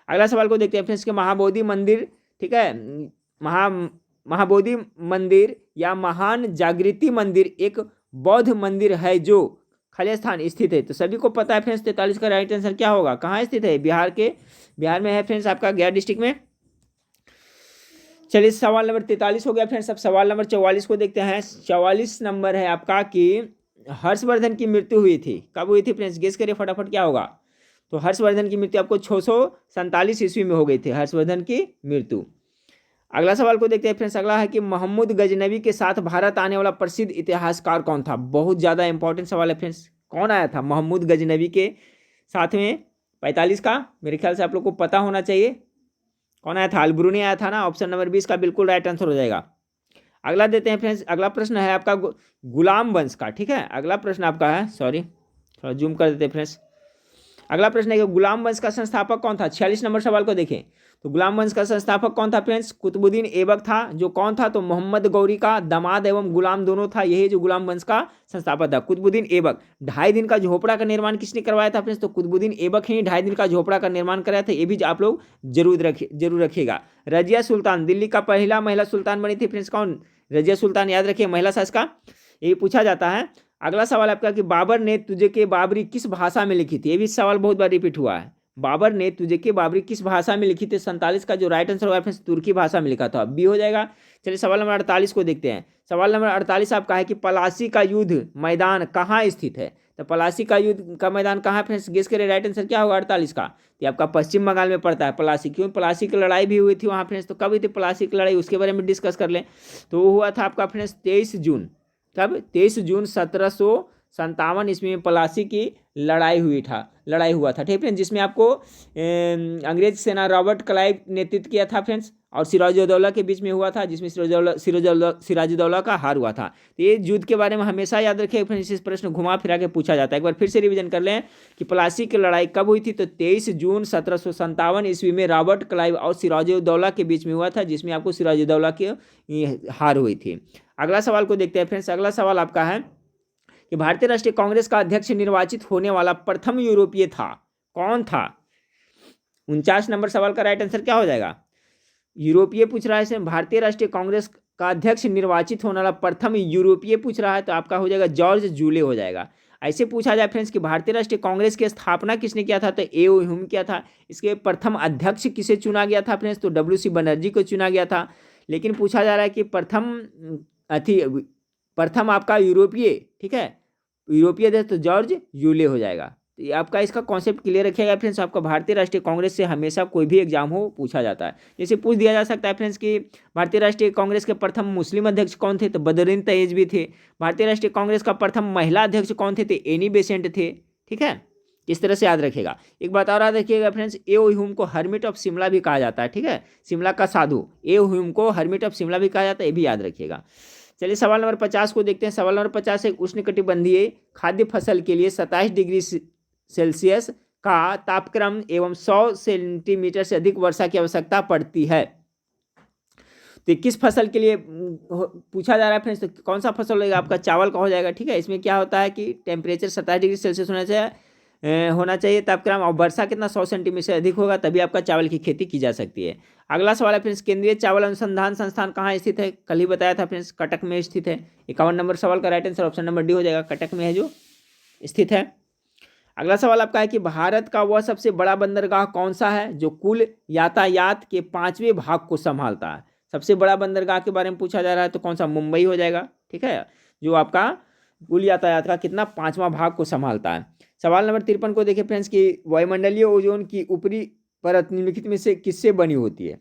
अगला सवाल को देखते हैं फ्रेंड्स कि महाबोधि मंदिर, ठीक है, महाबोधि मंदिर या महान जागृति मंदिर एक बौद्ध मंदिर है जो खाली स्थान स्थित है? तो सभी को पता है फ्रेंड्स 43 का राइट आंसर क्या होगा, कहाँ स्थित है? बिहार में है फ्रेंड्स, आपका गया डिस्ट्रिक्ट में। चलिए सवाल नंबर 43 हो गया फ्रेंड्स। अब सवाल नंबर 44 को देखते हैं। 44 नंबर है आपका कि हर्षवर्धन की मृत्यु हुई थी, कब हुई थी फ्रेंड्स? गेस करिए फटाफट क्या होगा। तो हर्षवर्धन की मृत्यु आपको 647 ईस्वी में हो गई थी, हर्षवर्धन की मृत्यु। अगला सवाल को देखते हैं फ्रेंड्स। अगला है कि मोहम्मद गजनवी के साथ भारत आने वाला प्रसिद्ध इतिहासकार कौन था? बहुत ज़्यादा इंपॉर्टेंट सवाल है फ्रेंड्स। कौन आया था मोहम्मद गजनवी के साथ में? 45 का मेरे ख्याल से आप लोग को पता होना चाहिए। कौन आया था? अलब्रूनी आया था ना। ऑप्शन नंबर 20 का बिल्कुल राइट आंसर हो जाएगा। अगला देते हैं फ्रेंड्स। अगला प्रश्न है आपका गुलाम वंश का, ठीक है। अगला प्रश्न आपका है, सॉरी थोड़ा जूम कर देते हैं फ्रेंड्स। अगला प्रश्न है कि गुलाम वंश का संस्थापक कौन था? 46 नंबर सवाल को देखें। तो गुलाम वंश का संस्थापक कौन था फ्रेंड्स? कुतुबुद्दीन ऐबक था। जो कौन था? तो मोहम्मद गौरी का दामाद एवं गुलाम दोनों था। यही जो गुलाम वंश का संस्थापक था, कुतुबुद्दीन ऐबक। 2.5 दिन का झोपड़ा का निर्माण किसने करवाया था फ्रेंड्स? तो कुतुबुद्दीन ऐबक ही 2.5 दिन का झोपड़ा का निर्माण कराया था। ये भी आप लोग जरूर रखिएगा। रजिया सुल्तान दिल्ली का पहला महिला सुल्तान बनी थी फ्रेंड्स, कौन? रजिया सुल्तान, याद रखिए, महिला शासिका। ये पूछा जाता है। अगला सवाल आपका कि बाबर ने तुझे के बाबरी किस भाषा में लिखी थी? ये भी सवाल बहुत बार रिपीट हुआ है। बाबर ने तुझे के बाबरी किस भाषा में लिखी थी? 47 का जो राइट आंसर होगा फ्रेंड्स तुर्की भाषा में लिखा था, बी हो जाएगा। चलिए सवाल नंबर 48 को देखते हैं। सवाल नंबर 48 आपका है कि पलासी का युद्ध मैदान कहाँ स्थित है? तो पलासी का युद्ध का मैदान कहाँ है फ्रेंड्स? गेस करिए राइट आंसर क्या होगा 48 का। तो आपका पश्चिम बंगाल में पड़ता है पलासी। क्यों? पलासी की लड़ाई भी हुई थी वहाँ फ्रेंड्स। तो कब हुई थी पलासी की लड़ाई, उसके बारे में डिस्कस कर लें। तो वो हुआ था आपका फ्रेंड्स 23 जून। कब? 23 जून 1757 ईस्वी में पलासी की लड़ाई हुआ था, ठीक है, जिसमें आपको अंग्रेज सेना रॉबर्ट क्लाइव नेतृत्व किया था फ्रेंड्स, और सिराजुद्दौला के बीच में हुआ था, जिसमें सिराजुद्दौला का हार हुआ था। तो ये युद्ध के बारे में हमेशा याद रखिए फ्रेंड्स, इस प्रश्न घुमा फिरा के पूछा जाता है। एक बार फिर से रिवीजन कर लें कि पलासी की लड़ाई कब हुई थी? तो 23 जून 1757 ईस्वी में रॉबर्ट क्लाइव और सिराजुद्दौला के बीच में हुआ था, जिसमें आपको सिराजुद्दौला की हार हुई थी। अगला सवाल को देखते हैं फ्रेंड्स। अगला सवाल आपका है कि भारतीय राष्ट्रीय कांग्रेस का अध्यक्ष निर्वाचित होने वाला प्रथम यूरोपीय था, कौन था? 49 नंबर सवाल का राइट आंसर क्या हो जाएगा? यूरोपीय पूछ रहा है, भारतीय राष्ट्रीय कांग्रेस का अध्यक्ष निर्वाचित होने वाला प्रथम यूरोपीय पूछ रहा है, तो आपका हो जाएगा जॉर्ज जूले हो जाएगा। ऐसे पूछा जाए फ्रेंड्स कि भारतीय राष्ट्रीय कांग्रेस की स्थापना किसने किया था? तो ए.ओ. ह्यूम किया था। इसके प्रथम अध्यक्ष किसे चुना गया था फ्रेंड्स? तो डब्ल्यू.सी. बनर्जी को चुना गया था। लेकिन पूछा जा रहा है कि प्रथम आपका यूरोपीय, ठीक है, यूरोपीय देश, तो जॉर्ज यूले हो जाएगा। तो ये आपका इसका कॉन्सेप्ट क्लियर रखिएगा फ्रेंड्स। आपका भारतीय राष्ट्रीय कांग्रेस से हमेशा कोई भी एग्जाम हो पूछा जाता है। जैसे पूछ दिया जा सकता है फ्रेंड्स कि भारतीय राष्ट्रीय कांग्रेस के प्रथम मुस्लिम अध्यक्ष कौन थे? तो बदरुद्दीन तैयब भी थे। भारतीय राष्ट्रीय कांग्रेस का प्रथम महिला अध्यक्ष कौन थे? तो एनी बेसेंट थे, ठीक है। इस तरह से याद रखिएगा। एक बात और याद रखिएगा फ्रेंड्स, ए.ओ. ह्यूम को हर्मिट ऑफ शिमला भी कहा जाता है, ठीक है, शिमला का साधु। ए.ओ. ह्यूम को हर्मिट ऑफ शिमला भी कहा जाता है, ये भी याद रखिएगा। चलिए सवाल नंबर 50 को देखते हैं। सवाल नंबर 50 है उष्णकटिबंधीय खाद्य फसल के लिए 27 डिग्री सेल्सियस का तापक्रम एवं 100 सेंटीमीटर से अधिक वर्षा की आवश्यकता पड़ती है। तो किस फसल के लिए पूछा जा रहा है फ्रेंड्स? तो कौन सा फसल होगा आपका? चावल का हो जाएगा, ठीक है। इसमें क्या होता है कि टेम्परेचर 27 डिग्री सेल्सियस होना चाहिए तापक्रम, और वर्षा कितना 100 सेंटीमीटर से अधिक होगा, तभी आपका चावल की खेती की जा सकती है। अगला सवाल है फ्रेंड्स, केंद्रीय चावल अनुसंधान संस्थान कहाँ स्थित है? कल ही बताया था फ्रेंड्स, कटक में स्थित है। 51 नंबर सवाल का right answer option number D हो जाएगा, कटक में है जो स्थित है। अगला सवाल आपका है कि भारत का वह सबसे बड़ा बंदरगाह कौन सा है जो कुल यातायात के 5वें भाग को संभालता है? सबसे बड़ा बंदरगाह के बारे में पूछा जा रहा है, तो कौन सा? मुंबई हो जाएगा, ठीक है, जो आपका कुल यातायात का कितना 5वां भाग को संभालता है। सवाल नंबर 53 को देखिए फ्रेंड्स कि वायुमंडलीय ओजोन की ऊपरी परत निम्नलिखित में से किससे बनी होती है?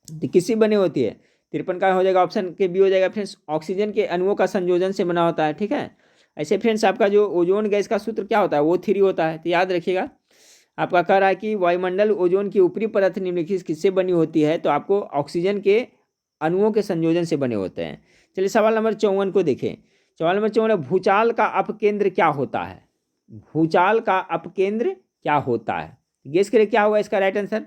तो किससे बनी होती है? 53 का हो जाएगा ऑप्शन के बी हो जाएगा फ्रेंड्स, ऑक्सीजन के अणुओं का संयोजन से बना होता है, ठीक है। ऐसे फ्रेंड्स आपका जो ओजोन गैस का सूत्र क्या होता है? वो 3 होता है। तो याद रखिएगा, आपका कह रहा है कि वायुमंडल ओजोन की ऊपरी परत निम्नलिखित किससे बनी होती है? तो आपको ऑक्सीजन के अणुओं के संयोजन से बने होते हैं। चलिए सवाल नंबर 54 को देखें। सवाल नंबर 54, भूचाल का अपकेंद्र क्या होता है? भूचाल का अपकेंद्र क्या होता है? गेस करिए क्या होगा इसका राइट आंसर?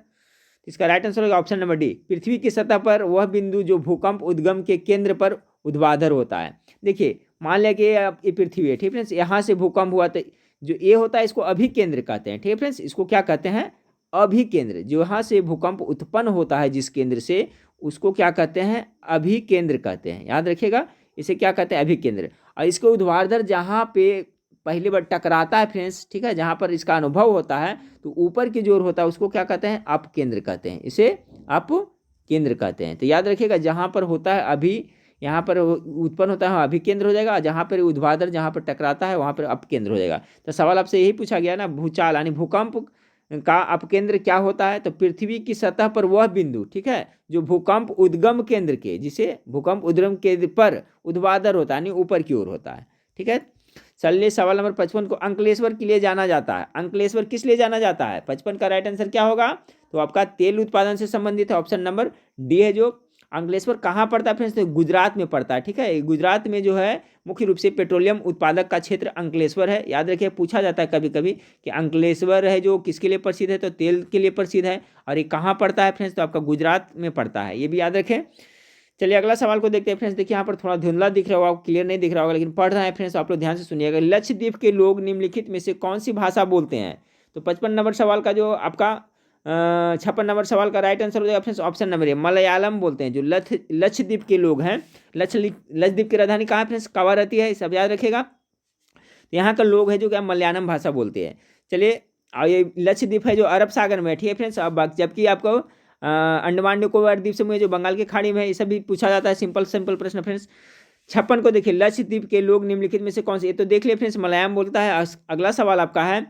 इसका राइट आंसर होगा ऑप्शन नंबर डी, पृथ्वी की सतह पर वह बिंदु जो भूकंप उद्गम के केंद्र पर ऊर्ध्वाधर होता है। देखिए मान लिया कि ये पृथ्वी है, ठीक है फ्रेंड्स, यहाँ से भूकंप हुआ, तो जो ये होता है इसको अभिकेंद्र कहते हैं, ठीक है फ्रेंड्स। इसको क्या कहते हैं? अभिकेंद्र। जो यहाँ से भूकंप उत्पन्न होता है जिस केंद्र से, उसको क्या कहते हैं? अभिकेंद्र कहते हैं। याद रखिएगा, इसे क्या कहते हैं? अभिकेंद्र। और इसके ऊर्ध्वाधर जहाँ पे पहली बार टकराता है फ्रेंड्स, ठीक है, जहाँ पर इसका अनुभव होता है तो ऊपर की जोर होता है उसको क्या कहते हैं, अप केंद्र कहते हैं, इसे अप केंद्र कहते हैं। तो याद रखिएगा जहाँ पर होता है अभी, यहाँ पर उत्पन्न होता है अभी केंद्र हो जाएगा, जहाँ पर ऊर्ध्वाधर जहाँ पर टकराता है वहाँ पर अप केंद्र हो जाएगा। तो सवाल आपसे यही पूछा गया ना, भूचाल यानी भूकंप का अपकेंद्र क्या होता है, तो पृथ्वी की सतह पर वह बिंदु, ठीक है, जो भूकंप उद्गम केंद्र के, जिसे भूकंप उद्गम केंद्र पर ऊर्ध्वाधर होता है यानी ऊपर की ओर होता है, ठीक है। चलिए सवाल नंबर 55 को अंकलेश्वर के लिए जाना जाता है, अंकलेश्वर किस लिए जाना जाता है, 55 का राइट आंसर क्या होगा, तो आपका तेल उत्पादन से संबंधित है, ऑप्शन नंबर डी है। जो अंकलेश्वर कहाँ पड़ता है फ्रेंड्स, तो गुजरात में पड़ता है, ठीक है, गुजरात में जो है मुख्य रूप से पेट्रोलियम उत्पादक का क्षेत्र अंकलेश्वर है। याद रखिए पूछा जाता है कभी कभी कि अंकलेश्वर है जो किसके लिए प्रसिद्ध है, तो तेल के लिए प्रसिद्ध है, और ये कहाँ पड़ता है फ्रेंड्स, तो आपका गुजरात में पड़ता है, ये भी याद रखें। चलिए अगला सवाल को देखते हैं फ्रेंड्स। देखिए यहाँ पर थोड़ा धुंधला दिख रहा होगा, क्लियर नहीं दिख रहा होगा, लेकिन पढ़ रहा है फ्रेंड्स, आप लोग ध्यान से सुनिएगा। लक्षद्वीप के लोग निम्नलिखित में से कौन सी भाषा बोलते हैं, तो 55 नंबर सवाल का जो आपका 56 नंबर सवाल का राइट आंसर हो जाएगा फ्रेंड्स ऑप्शन नंबर ए, मलयालम बोलते हैं। जो लक्षद्वीप के लोग हैं, लक्षद्वीप की राजधानी कहाँ है फ्रेंड्स, कवारत्ती है, सब याद रखेगा। तो यहाँ का लोग है जो क्या मलयालम भाषा बोलते हैं। चलिए और ये लक्षद्वीप है जो अरब सागर में है, ठीक है फ्रेंड्स। अब जबकि आपको अंडमान निकोबार द्वीप समूह जो बंगाल की खाड़ी में है, ये सब भी पूछा जाता है, सिंपल प्रश्न फ्रेंड्स। 56 को देखिए, लक्षद्वीप के लोग निम्नलिखित में से कौन से, ये तो देख लिए फ्रेंड्स मलयालम बोलता है। अगला सवाल आपका है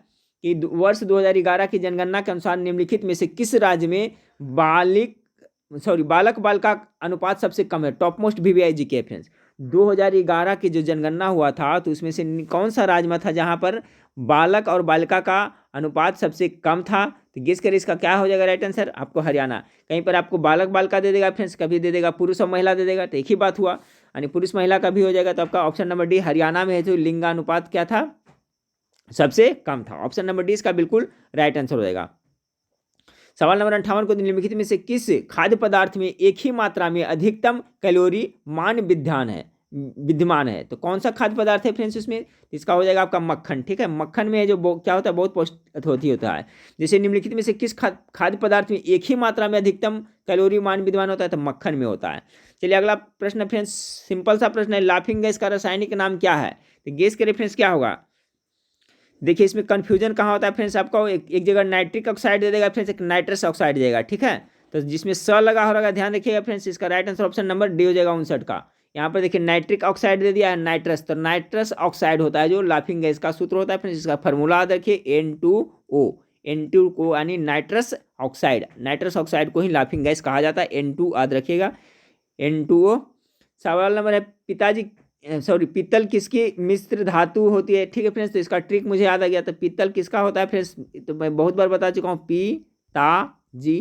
कि वर्ष 2011 की जनगणना के अनुसार निम्नलिखित में से किस राज्य में बालक बालिका अनुपात सबसे कम है, top most VVI GK friends. 2011 की जो जनगणना हुआ था तो उसमें से कौन सा राज्य में था जहां पर बालक और बालिका का अनुपात सबसे कम था, तो गेस करिए इसका क्या हो जाएगा राइट आंसर, आपको हरियाणा। कहीं पर आपको बालक बालिका दे देगा फ्रेंड्स, कभी दे देगा पुरुष और महिला दे देगा, तो एक ही बात हुआ, यानी पुरुष महिला का भी हो जाएगा। तो आपका ऑप्शन नंबर डी हरियाणा में है जो लिंगानुपात क्या था, सबसे कम था। ऑप्शन नंबर डी इसका बिल्कुल राइट आंसर हो जाएगा। सवाल नंबर 58 को निम्नलिखित में से किस खाद्य पदार्थ में एक ही मात्रा में अधिकतम कैलोरी मान विद्यमान है, तो कौन सा खाद्य पदार्थ है फ्रेंड्स इसमें, इसका हो जाएगा आपका मक्खन, ठीक है। मक्खन में जो क्या होता है, बहुत पौष्टिक होता है। जैसे निम्नलिखित में से किस खाद्य पदार्थ में एक ही मात्रा में अधिकतम कैलोरी मान विद्यमान होता है, तो मक्खन में होता है। चलिए अगला प्रश्न फ्रेंड्स, सिंपल सा प्रश्न है, लाफिंग गैस का रासायनिक नाम क्या है, तो गेस करिए फ्रेंड्स क्या होगा। देखिए इसमें कंफ्यूजन कहाँ होता है फ्रेंड्स, आपको एक जगह नाइट्रिक ऑक्साइड दे देगा फ्रेंड्स, एक नाइट्रस ऑक्साइड देगा, ठीक है। तो जिसमें स लगा होगा ध्यान रखिएगा फ्रेंड्स, इसका right answer option number D हो जाएगा 59 का। यहाँ पर देखिए नाइट्रिक ऑक्साइड दे दिया है नाइट्रस, तो नाइट्रस ऑक्साइड होता है जो लाफिंग गैस का सूत्र होता है फ्रेंड्स। इसका फॉर्मूला याद रखिए N2O, N2O यानी नाइट्रस ऑक्साइड को ही लाफिंग गैस कहा जाता है, N2 याद रखिएगा, N2O। सवाल नंबर है पीतल किसकी मिश्र धातु होती है, ठीक है फ्रेंड्स। तो इसका ट्रिक मुझे याद आ गया, तो पीतल किसका होता है फ्रेंड्स, तो मैं बहुत बार बता चुका हूँ, पिताजी,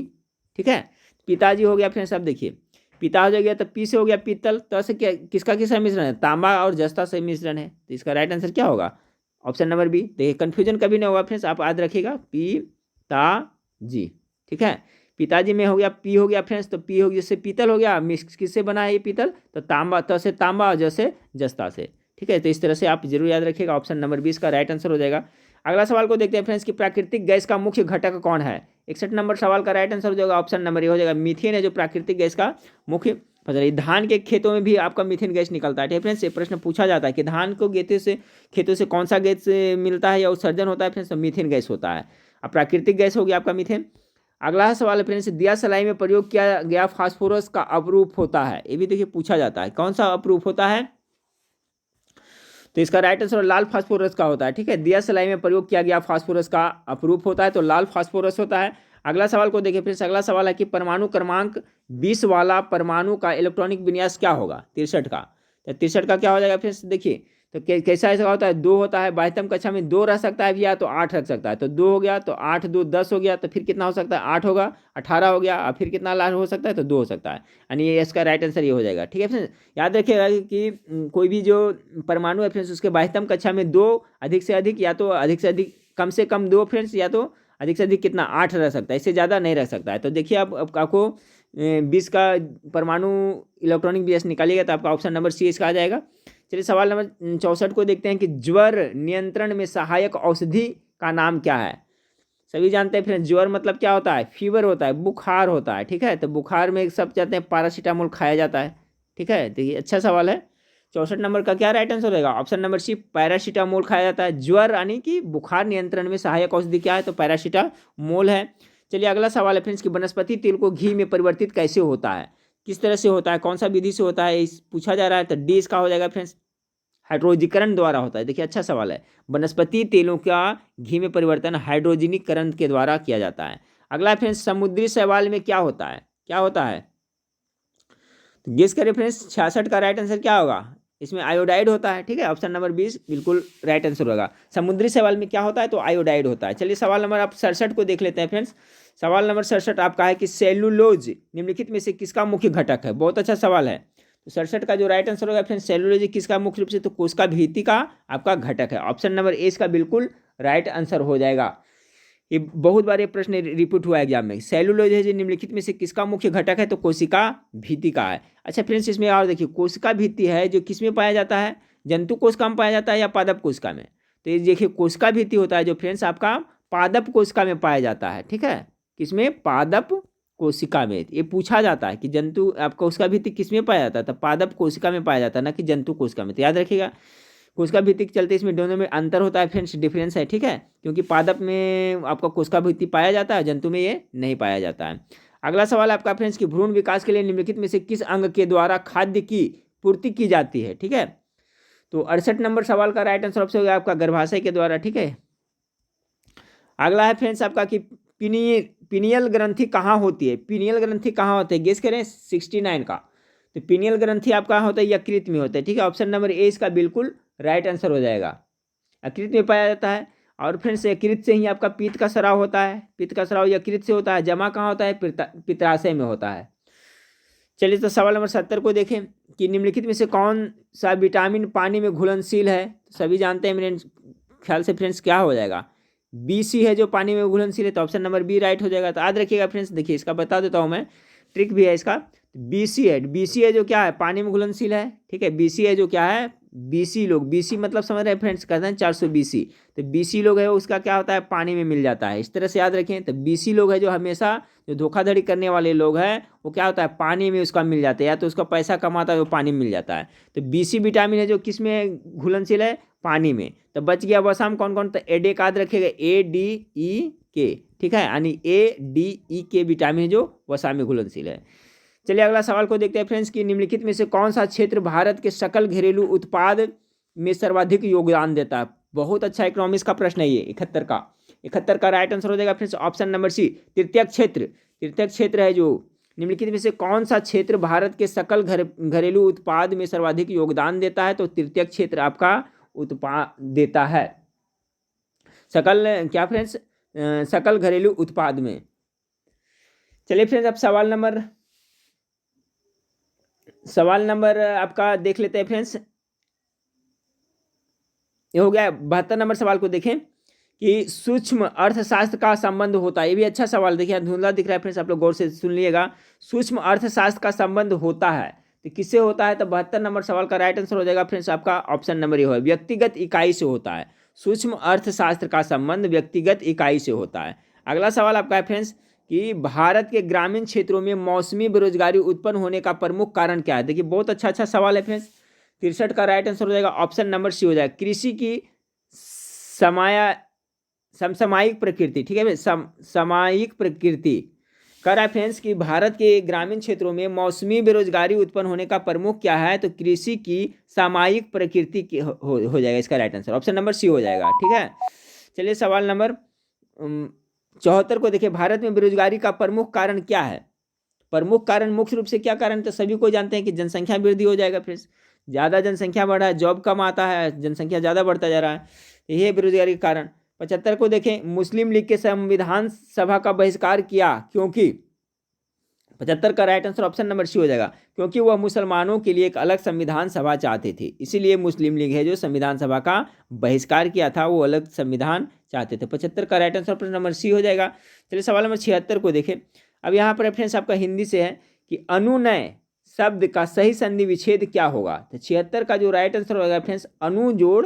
ठीक है, पिताजी हो गया फ्रेंड्स। अब देखिए पिता हो गया तो पी से हो गया पीतल, तो ऐसे क्या किसका मिश्रण है, तांबा और जस्ता से मिश्रण है, तो इसका राइट आंसर क्या होगा, ऑप्शन नंबर बी। देखिए कंफ्यूजन कभी नहीं होगा फ्रेंड्स, आप याद रखिएगा पिताजी, ठीक है। पिताजी में हो गया पी हो गया फ्रेंड्स, तो पी हो गया जैसे पीतल हो गया, मिक्स किससे बना है ये पीतल, तो तांबा, तो से तांबा और जैसे जस्ता से, ठीक है। तो इस तरह से आप जरूर याद रखिएगा, ऑप्शन नंबर 20 का राइट आंसर हो जाएगा। अगला सवाल को देखते हैं फ्रेंड्स कि प्राकृतिक गैस का मुख्य घटक कौन है। 61 नंबर सवाल का राइट आंसर हो जाएगा ऑप्शन नंबर ए हो जाएगा, मीथेन है जो प्राकृतिक गैस का मुख्य फसल। धान के खेतों में भी आपका मीथेन गैस निकलता है, ठीक है फ्रेंड्स। ये प्रश्न पूछा जाता है कि धान को खेतों से कौन सा गैस मिलता है या उत्सर्जन होता है फ्रेंड्स, तो मीथेन गैस होता है। अब प्राकृतिक गैस हो गया आपका मीथेन। अगला सवाल है फ्रेंड्स, दिया सलाई में प्रयोग किया गया फास्फोरस का अपरूप होता है, ये भी देखिए पूछा जाता है, कौन सा अपरूप होता है, तो इसका राइट आंसर लाल फास्फोरस का होता है, ठीक है। दिया सलाई में प्रयोग किया गया फास्फोरस का अपरूप होता है, तो लाल फास्फोरस होता है। अगला सवाल को देखिए फ्रेंड्स, अगला सवाल है कि परमाणु क्रमांक 20 वाला परमाणु का इलेक्ट्रॉनिक विन्यास क्या होगा, 63 का, तो 63 का क्या हो जाएगा फ्रेंड्स, देखिए तो कैसा ऐसा होता है, 2 होता है, 22वीं कक्षा में 2 रह सकता है भैया, तो 8 रख सकता है, तो 2 हो गया, तो 8 2 10 हो गया, तो फिर कितना हो सकता है 8 होगा, 18 हो गया, और फिर कितना लास्ट हो सकता है, तो 2 हो सकता है, यानी ये इसका राइट आंसर ये हो जाएगा, ठीक है फ्रेंड्स। याद रखिएगा कि कोई भी जो परमाणु है फ्रेंड्स उसके 22वीं कक्षा में 2 अधिक से अधिक, या तो अधिक से अधिक कम से कम 2 फ्रेंड्स, या तो अधिक से अधिक कितना 8 रह सकता है, इससे ज़्यादा नहीं रह सकता है। तो देखिए आप आपको 20 का परमाणु इलेक्ट्रॉनिक विन्यास निकालिएगा तो आपका ऑप्शन नंबर सी इसका आ जाएगा। चलिए सवाल नंबर 64 को देखते हैं कि ज्वर नियंत्रण में सहायक औषधि का नाम क्या है। सभी जानते हैं फ्रेंड्स ज्वर मतलब क्या होता है, फीवर होता है, बुखार होता है, ठीक है। तो बुखार में सब चाहते हैं पैरासीटामोल खाया जाता है, ठीक है। तो ये अच्छा सवाल है। 64 नंबर का क्या राइट आंसर रहेगा? ऑप्शन नंबर सी पैरासीटामोल खाया जाता है। ज्वर यानी कि बुखार नियंत्रण में सहायक औषधि क्या है? तो पैरासीटामोल है। चलिए अगला सवाल है फ्रेंड्स कि वनस्पति तेल को घी में परिवर्तित कैसे होता है? किस तरह से होता है? कौन सा विधि से होता है? इस पूछा जा रहा है। तो डी इसका हो जाएगा फ्रेंड्स हाइड्रोजीकरण द्वारा होता है। देखिए अच्छा सवाल है। वनस्पति तेलों का घी में परिवर्तन हाइड्रोजनीकरण के द्वारा किया जाता है। अगला फ्रेंड्स समुद्री शैवाल में क्या होता है? क्या होता है? तो गेस करें फ्रेंड्स 66 का राइट आंसर क्या होगा? इसमें आयोडाइड होता है। ठीक है, ऑप्शन नंबर 20 बिल्कुल राइट आंसर होगा। समुद्री शैवाल में क्या होता है? तो आयोडाइड होता है। चलिए सवाल नंबर आप 67 को देख लेते हैं फ्रेंड्स। सवाल नंबर 67 आपका है कि सेलुलोज निम्नलिखित में से किसका मुख्य घटक है? बहुत अच्छा सवाल है। तो 67 का जो राइट आंसर होगा फ्रेंड्स सेलुलोज किसका मुख्य रूप से? तो कोशिका भित्ति का आपका घटक है। ऑप्शन नंबर ए इसका बिल्कुल राइट आंसर हो जाएगा। ये बहुत बार ये प्रश्न रिपीट हुआ है एग्जाम में। सेलुलोज है जो निम्नलिखित में से किसका मुख्य घटक है? तो कोशिका भित्ति का है। अच्छा फ्रेंड्स इसमें और देखिए कोशिका भित्ति है जो किस में पाया जाता है? जंतु कोशिका में पाया जाता है या पादप कोशिका में? तो ये देखिए कोशिका भित्ति होता है जो फ्रेंड्स आपका पादप कोशिका में पाया जाता है। ठीक है, किसमें? पादप कोशिका में। ये पूछा जाता है कि जंतु आपका कोशिका भित्ति किस में पाया जाता है? तो पादप कोशिका में पाया जाता है, ना कि जंतु कोशिका में। तो याद रखिएगा कोशिका भित्ति के चलते इसमें दोनों में अंतर होता है फ्रेंड्स, डिफरेंस है। ठीक है, क्योंकि पादप में आपका कोशिका भित्ति पाया जाता है, जंतु में ये नहीं पाया जाता है। अगला सवाल आपका फ्रेंड्स कि भ्रूण विकास के लिए निम्नलिखित में से किस अंग के द्वारा खाद्य की पूर्ति की जाती है? ठीक है, तो 68 नंबर सवाल का राइट आंसर ऑप्शन होगा आपका गर्भाशय के द्वारा। ठीक है, अगला है फ्रेंड्स आपका कि पीनियल ग्रंथि कहाँ होती है? पीनियल ग्रंथि कहाँ होती है? गेस करें 69 का। तो पीनियल ग्रंथि आपका होता है यकृत में होता है। ठीक है, ऑप्शन नंबर ए इसका बिल्कुल राइट आंसर हो जाएगा। यकृत में पाया जाता है। और फ्रेंड्स यकृत से ही आपका पित्त का स्राव होता है। पित्त का स्राव यकृत से होता है। जमा कहाँ होता है? पित्ताशय में होता है। चलिए तो सवाल नंबर 70 को देखें कि निम्नलिखित में से कौन सा विटामिन पानी में घुलनशील है? सभी जानते हैं मेरे ख्याल से फ्रेंड्स क्या हो जाएगा? BC है जो पानी में घुलनशील है। तो ऑप्शन नंबर बी राइट हो जाएगा। तो याद रखिएगा फ्रेंड्स, देखिए इसका बता देता हूँ मैं, ट्रिक भी है इसका। BC है जो क्या है? पानी में घुलनशील है। ठीक है, BC है जो क्या है? BC लोग, BC मतलब समझ रहे हैं फ्रेंड्स, कहते हैं 400 BC। तो BC लोग है उसका क्या होता है? पानी में मिल जाता है। इस तरह से याद रखें। तो BC लोग है जो हमेशा जो धोखाधड़ी करने वाले लोग हैं वो क्या होता है? पानी में उसका मिल जाता है, या तो उसका पैसा कमाता है वो पानी में मिल जाता है। तो BC विटामिन है जो किस में घुलनशील है? पानी में। तो बच गया वसाम कौन कौन? तो एडेक याद रखिएगा, ADEK। ठीक है, यानी ADEK विटामिन जो वसा में घुलनशील है। चलिए अगला सवाल को देखते हैं फ्रेंड्स कि निम्नलिखित में से कौन सा क्षेत्र भारत के सकल घरेलू उत्पाद में सर्वाधिक योगदान देता है? बहुत अच्छा इकोनॉमिक्स का प्रश्न है ये। 71 का राइट आंसर हो जाएगा फ्रेंड्स ऑप्शन नंबर सी तृतीयक क्षेत्र। तृतीयक क्षेत्र है जो निम्नलिखित में से कौन सा क्षेत्र भारत के सकल घरेलू उत्पाद में सर्वाधिक योगदान देता है? तो तृतीयक क्षेत्र आपका उत्पाद देता है सकल क्या फ्रेंड्स? सकल घरेलू उत्पाद में। चलिए फ्रेंड्स अब सवाल नंबर आपका देख लेते हैं फ्रेंड्स। ये हो गया। 72 नंबर सवाल को देखें कि सूक्ष्म अर्थशास्त्र का संबंध होता है। ये भी अच्छा सवाल, देखिए धुंधला दिख रहा है फ्रेंड्स, आप लोग गौर से सुन लीजिएगा। सूक्ष्म अर्थशास्त्र का संबंध होता है तो किससे होता है? तो 72 नंबर सवाल का राइट आंसर हो जाएगा फ्रेंड्स आपका ऑप्शन नंबर ये है, व्यक्तिगत इकाई से होता है। सूक्ष्म अर्थशास्त्र का संबंध व्यक्तिगत इकाई से होता है। अगला सवाल आपका है फ्रेंड्स कि भारत के ग्रामीण क्षेत्रों में मौसमी बेरोजगारी उत्पन्न होने का प्रमुख कारण क्या है? देखिए बहुत अच्छा सवाल है फ्रेंड्स। 63 का राइट आंसर हो जाएगा ऑप्शन नंबर सी हो जाएगा, कृषि की समसामयिक प्रकृति। ठीक है, सामयिक प्रकृति कर रहा है फ्रेंड्स कि भारत के ग्रामीण क्षेत्रों में मौसमी बेरोजगारी उत्पन्न होने का प्रमुख क्या है? तो कृषि की सामयिक प्रकृति की हो जाएगा इसका right answer, option number C हो जाएगा। ठीक है, चलिए सवाल नंबर 74 को देखिए, भारत में बेरोजगारी का प्रमुख कारण क्या है? प्रमुख कारण मुख्य रूप से क्या कारण? तो सभी को जानते हैं कि जनसंख्या वृद्धि हो जाएगा फ्रेंड्स। ज़्यादा जनसंख्या बढ़ा है, जॉब कम आता है, जनसंख्या ज़्यादा बढ़ता जा रहा है, यही है बेरोजगारी का कारण। 75 को देखें, मुस्लिम लीग के संविधान सभा का बहिष्कार किया क्योंकि 75 का right answer option number C हो जाएगा, क्योंकि वह मुसलमानों के लिए एक अलग संविधान सभा चाहते थे, इसीलिए मुस्लिम लीग है जो संविधान सभा का बहिष्कार किया था, वो अलग संविधान चाहते थे। 75 का right answer option number C हो जाएगा। चलिए सवाल नंबर 76 को देखें। अब यहाँ पर रेफरेंस आपका हिंदी से है कि अनुनय शब्द का सही संधि विच्छेद क्या होगा? तो 76 का जो राइट आंसर होगा फ्रेंड्स अनु जोड़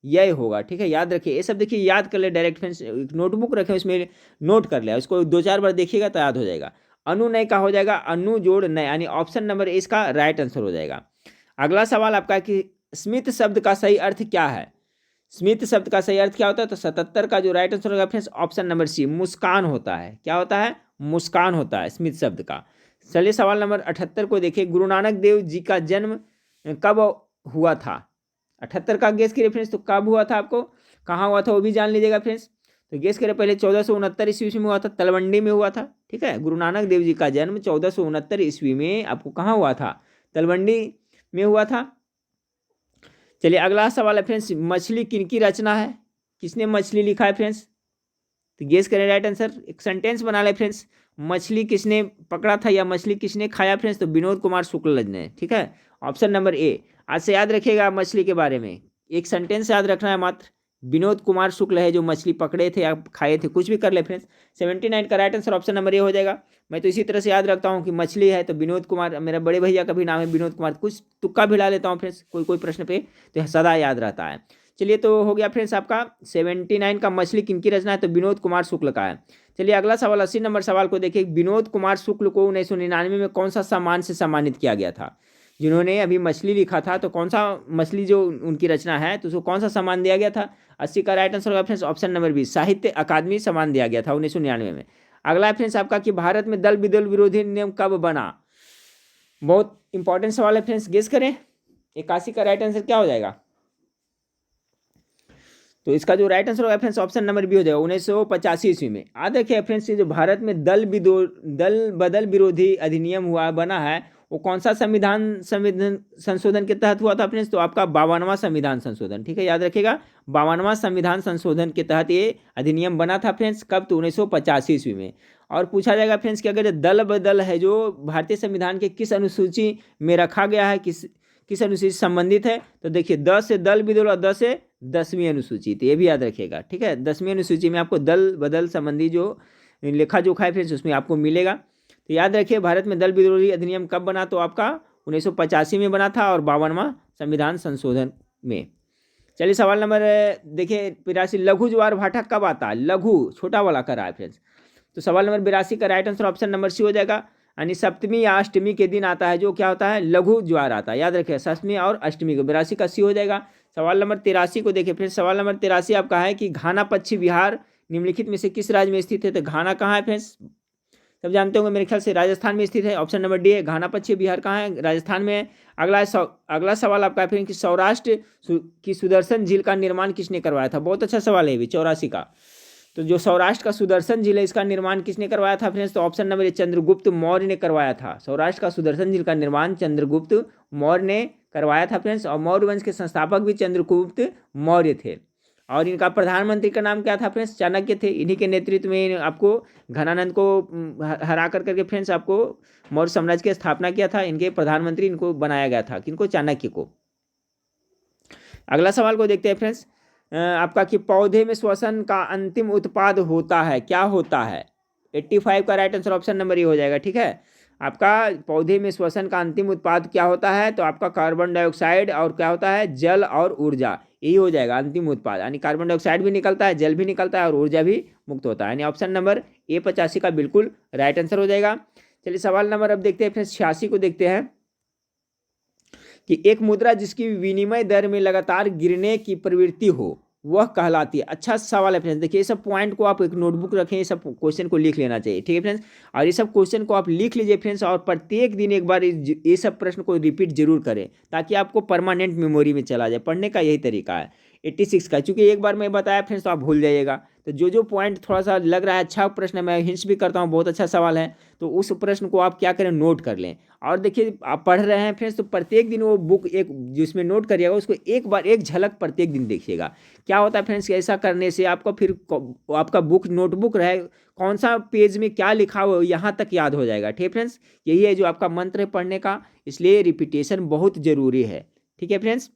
यह होगा। ठीक है, याद रखिए ये सब, देखिए याद कर ले डायरेक्ट फ्रेंड्स, नोटबुक रखें उसमें नोट कर ले, उसको 2-4 बार देखिएगा तो याद हो जाएगा। अनुनय का हो जाएगा अनु जोड़ नय, यानी ऑप्शन नंबर इसका राइट आंसर हो जाएगा। अगला सवाल आपका है कि स्मित शब्द का सही अर्थ क्या है। स्मित शब्द का सही अर्थ क्या होता है, तो 77 का जो राइट आंसर होगा फ्रेंड्स ऑप्शन नंबर सी, मुस्कान होता है। क्या होता है, मुस्कान होता है स्मित शब्द का। चलिए सवाल नंबर 78 को देखिए, गुरु नानक देव जी का जन्म कब हुआ था। 78 का गेस करिए फ्रेंड्स, तो कब हुआ था, आपको कहाँ हुआ था वो भी जान लीजिएगा फ्रेंड्स। तो गेस करिए, पहले 1469 ईस्वी में हुआ था, तलवंडी में हुआ था। ठीक है, गुरु नानक देव जी का जन्म 1469 ईस्वी में आपको कहाँ हुआ था, तलवंडी में हुआ था। चलिए अगला सवाल है फ्रेंड्स, मछली किनकी रचना है, किसने मछली लिखा है फ्रेंड्स। तो गेस करें राइट आंसर, एक सेंटेंस बना ले फ्रेंड्स, मछली किसने पकड़ा था या मछली किसने खाया फ्रेंड्स, तो विनोद कुमार शुक्ल ने। ठीक है, ऑप्शन नंबर ए। आज से याद रखिएगा मछली के बारे में, एक सेंटेंस याद रखना है मात्र, विनोद कुमार शुक्ल है जो मछली पकड़े थे या खाए थे, कुछ भी कर ले फ्रेंड्स। 79 का right answer option number A हो जाएगा। मैं तो इसी तरह से याद रखता हूँ कि मछली है तो विनोद कुमार, मेरा बड़े भैया का भी नाम है विनोद कुमार, कुछ तुक्का भी ला लेता हूँ फ्रेंड्स कोई कोई प्रश्न पे, तो सदा याद रहता है। चलिए तो हो गया फ्रेंड्स आपका 79 का मछली किनकी रचना है, तो विनोद कुमार शुक्ल का है। चलिए अगला सवाल 80 नंबर सवाल को देखिए, विनोद कुमार शुक्ल को 1999 में कौन सा सम्मान से सम्मानित किया गया था। जिन्होंने अभी मछली लिखा था तो कौन सा मछली जो उनकी रचना है तो उसको कौन सा सम्मान दिया गया था। 80 का राइट आंसर होगा फ्रेंड्स ऑप्शन नंबर बी, साहित्य अकादमी सम्मान दिया गया था 1999 में। अगला फ्रेंड्स आपका कि भारत में दल विदल विरोधी नियम कब बना। बहुत इंपॉर्टेंट सवाल है फ्रेंड्स, गेस करें। 81 का राइट आंसर क्या हो जाएगा, तो इसका जो राइट आंसर होगा फ्रेंड्स ऑप्शन नंबर बी हो जाएगा 1985 ईस्वी में। याद रखिए फ्रेंड्स, ये जो भारत में दल बदल विरोधी अधिनियम हुआ बना है वो कौन सा संविधान संशोधन के तहत हुआ था फ्रेंड्स, तो आपका 52वां संविधान संशोधन। ठीक है, याद रखिएगा 52वां संविधान संशोधन के तहत ये अधिनियम बना था फ्रेंड्स, कब, तो 1985 ईस्वी में। और पूछा जाएगा फ्रेंड्स कि अगर दल बदल है जो भारतीय संविधान के किस अनुसूची में रखा गया है, किस अनुसूची से संबंधित है, तो देखिए 10 से दल बदल और 10 से 10वीं अनुसूची, तो ये भी याद रखिएगा। ठीक है, 10वीं अनुसूची में आपको दल बदल संबंधी जो लेखा जोखा है फ्रेंड्स उसमें आपको मिलेगा। तो याद रखिए भारत में दल विरोधी अधिनियम कब बना, तो आपका 1985 में बना था और 52वां संविधान संशोधन में। चलिए सवाल नंबर देखिए 82, लघु ज्वार भाटा कब आता है, लघु छोटा वाला करा है फ्रेंड्स। तो सवाल नंबर 82 का right answer option number C हो जाएगा, यानी सप्तमी या अष्टमी के दिन आता है जो क्या होता है, लघु ज्वार आता है। याद रखिए सप्तमी और अष्टमी को, 82 का सी हो जाएगा। सवाल नंबर 83 को देखिए फ्रेंड्स, सवाल नंबर 83 आपका है कि घाना पश्चिम बिहार निम्नलिखित में से किस राज्य में स्थित है। तो घाना कहाँ है फ्रेंड्स, सब जानते होंगे मेरे ख्याल से, राजस्थान में स्थित है। ऑप्शन नंबर डी है, घाना पश्चिम बिहार कहाँ है, राजस्थान में है। अगला सवाल आपका है कि सौराष्ट्र की सुदर्शन झील का निर्माण किसने करवाया था। बहुत अच्छा सवाल है ये 84 का। तो जो सौराष्ट्र का सुदर्शन झील है इसका निर्माण किसने करवाया था फ्रेंड्स, तो ऑप्शन नंबर ए, चंद्रगुप्त मौर्य ने करवाया था। सौराष्ट्र का सुदर्शन झील का निर्माण चंद्रगुप्त मौर्य ने करवाया था फ्रेंड्स, और मौर्य वंश के संस्थापक भी चंद्रगुप्त मौर्य थे। और इनका प्रधानमंत्री का नाम क्या था फ्रेंड्स, चाणक्य थे। इन्हीं के नेतृत्व में आपको घनानंद को हरा करके फ्रेंड्स आपको मौर्य साम्राज्य की स्थापना किया था। इनके प्रधानमंत्री इनको बनाया गया था, किनको, चाणक्य को। अगला सवाल को देखते हैं फ्रेंड्स, आपका कि पौधे में श्वसन का अंतिम उत्पाद होता है, क्या होता है। 85 का right answer option number A हो जाएगा। ठीक है, आपका पौधे में श्वसन का अंतिम उत्पाद क्या होता है, तो आपका कार्बन डाइऑक्साइड और क्या होता है, जल और ऊर्जा, यही हो जाएगा अंतिम उत्पाद। यानी कार्बन डाइऑक्साइड भी निकलता है, जल भी निकलता है और ऊर्जा भी मुक्त होता है। यानी ऑप्शन नंबर ए 85 का बिल्कुल राइट आंसर हो जाएगा। चलिए सवाल नंबर अब देखते हैं फ्रेंड्स 86 को देखते हैं कि एक मुद्रा जिसकी विनिमय दर में लगातार गिरने की प्रवृत्ति हो वह कहलाती है। अच्छा सवाल है फ्रेंड्स, देखिए ये सब पॉइंट को आप एक नोटबुक रखें, ये सब क्वेश्चन को लिख लेना चाहिए। ठीक है फ्रेंड्स, और ये सब क्वेश्चन को आप लिख लीजिए फ्रेंड्स, और प्रत्येक दिन एक बार ये सब प्रश्न को रिपीट जरूर करें ताकि आपको परमानेंट मेमोरी में चला जाए। पढ़ने का यही तरीका है 86 का, क्योंकि एक बार मैं बताया फ्रेंड्स तो आप भूल जाइएगा। तो जो पॉइंट थोड़ा सा लग रहा है अच्छा प्रश्न है, मैं हिंट्स भी करता हूँ, बहुत अच्छा सवाल है, तो उस प्रश्न को आप क्या करें, नोट कर लें। और देखिए आप पढ़ रहे हैं फ्रेंड्स तो प्रत्येक दिन वो बुक एक जिसमें नोट करिएगा उसको एक बार एक झलक प्रत्येक दिन देखिएगा। क्या होता है फ्रेंड्स, ऐसा करने से आपको फिर आपका बुक नोटबुक रहे, कौन सा पेज में क्या लिखा हुआ यहाँ तक याद हो जाएगा। ठीक है फ्रेंड्स, यही है जो आपका मंत्र है पढ़ने का, इसलिए रिपीटेशन बहुत जरूरी है। ठीक है फ्रेंड्स,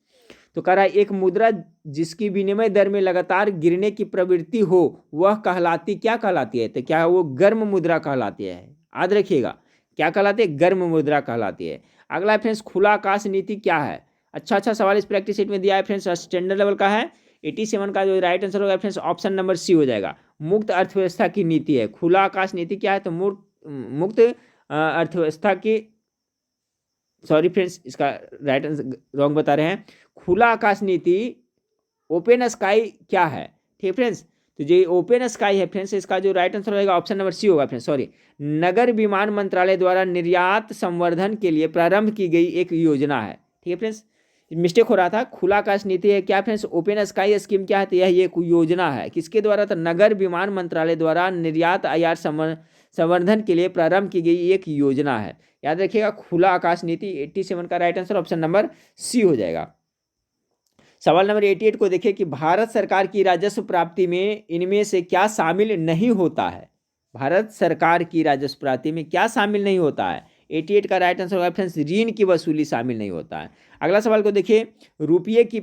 तो कह रहा है एक मुद्रा जिसकी विनिमय दर में लगातार गिरने की प्रवृत्ति हो वह कहलाती, क्या कहलाती है, तो क्या वो गर्म मुद्रा कहलाती है। याद रखिएगा क्या कहलाती है, गर्म मुद्रा कहलाती है। अगला फ्रेंड्स खुला आकाश नीति क्या है। अच्छा सवाल इस प्रैक्टिस सेट में दिया है फ्रेंड्स, स्टैंडर्ड लेवल का है। 87 का जो राइट आंसर होगा फ्रेंड्स ऑप्शन नंबर सी हो जाएगा, मुक्त अर्थव्यवस्था की नीति है। खुला आकाश नीति क्या है, तो मुक्त अर्थव्यवस्था की सॉरी फ्रेंड्स, इसका राइट आंसर रॉन्ग बता रहे हैं। खुला आकाश नीति ओपन स्काई क्या है? ठीक है फ्रेंड्स, तो जो ओपन स्काई है फ्रेंड्स, इसका जो राइट आंसर होगा ऑप्शन नंबर सी होगा फ्रेंड्स। सॉरी, नगर विमान मंत्रालय द्वारा निर्यात संवर्धन के लिए प्रारंभ की गई एक योजना है। ठीक है फ्रेंड्स, मिस्टेक हो रहा था, खुला आकाश नीति है क्या फ्रेंड्स, ओपन स्काई स्कीम क्या है, तो यह एक योजना है। किसके द्वारा? तो नगर विमान मंत्रालय द्वारा निर्यात आयात संवर्धन के लिए प्रारंभ की गई एक योजना है। याद रखिएगा, खुला आकाश नीति 87 का right answer option number C हो जाएगा। सवाल नंबर 88 को देखिए कि भारत सरकार की राजस्व प्राप्ति में इनमें से क्या शामिल नहीं होता है? भारत सरकार की राजस्व प्राप्ति में क्या शामिल नहीं होता है? 88 का राइट आंसर होगा फ्रेंड्स, ऋण की वसूली शामिल नहीं होता है। अगला सवाल को देखिए, रुपये की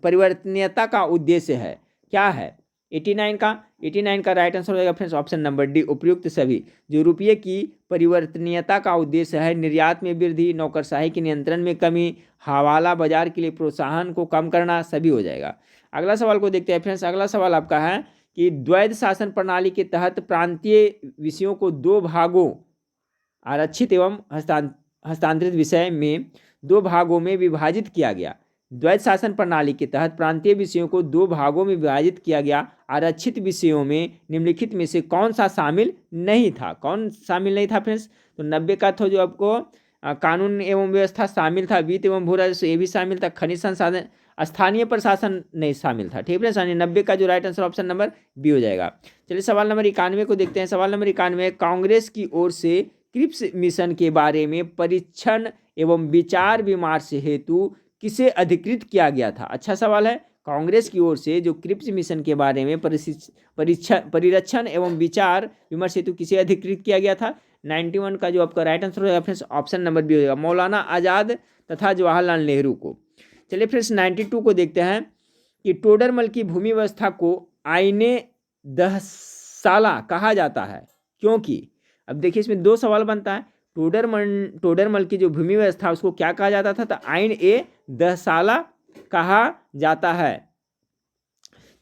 परिवर्तनीयता का उद्देश्य है क्या है? 89 का राइट आंसर हो जाएगा फ्रेंड्स ऑप्शन नंबर डी, उपयुक्त सभी। जो रुपये की परिवर्तनीयता का उद्देश्य है निर्यात में वृद्धि, नौकरशाही के नियंत्रण में कमी, हवाला बाजार के लिए प्रोत्साहन को कम करना, सभी हो जाएगा। अगला सवाल को देखते हैं फ्रेंड्स। अगला सवाल आपका है कि द्वैध शासन प्रणाली के तहत प्रांतीय विषयों को दो भागों, आरक्षित एवं हस्तांतरित विषय में दो भागों में विभाजित किया गया। द्वैध शासन प्रणाली के तहत प्रांतीय विषयों को दो भागों में विभाजित किया गया। आरक्षित विषयों में निम्नलिखित में से कौन सा शामिल नहीं था? कौन शामिल नहीं था फ्रेंड्स? तो 90 का था जो आपको कानून एवं व्यवस्था शामिल था, वित्त एवं भू राजस्व ये भी शामिल था, खनिज संसाधन, स्थानीय प्रशासन नहीं शामिल था। ठीक है फ्रेंड्स, 90 का जो right answer option number B हो जाएगा। चलिए सवाल नंबर 91 को देखते हैं। सवाल नंबर 91, कांग्रेस की ओर से क्रिप्स मिशन के बारे में परीक्षण एवं विचार विमर्श हेतु किसे अधिकृत किया गया था? अच्छा सवाल है। कांग्रेस की ओर से जो क्रिप्स मिशन के बारे में परिरक्षण एवं विचार विमर्श हेतु किसे अधिकृत किया गया था? 91 का जो आपका राइट आंसर होगा फ्रेंड्स ऑप्शन नंबर बी हो जाएगा, मौलाना आज़ाद तथा जवाहरलाल नेहरू को। चलिए फ्रेंड्स 92 को देखते हैं कि टोडरमल की भूमि व्यवस्था को आईने दहसाला कहा जाता है क्योंकि, अब देखिए इसमें दो सवाल बनता है। टोडरमल की जो भूमि व्यवस्था उसको क्या कहा जाता था? तो आइन ए दहसाला कहा जाता है।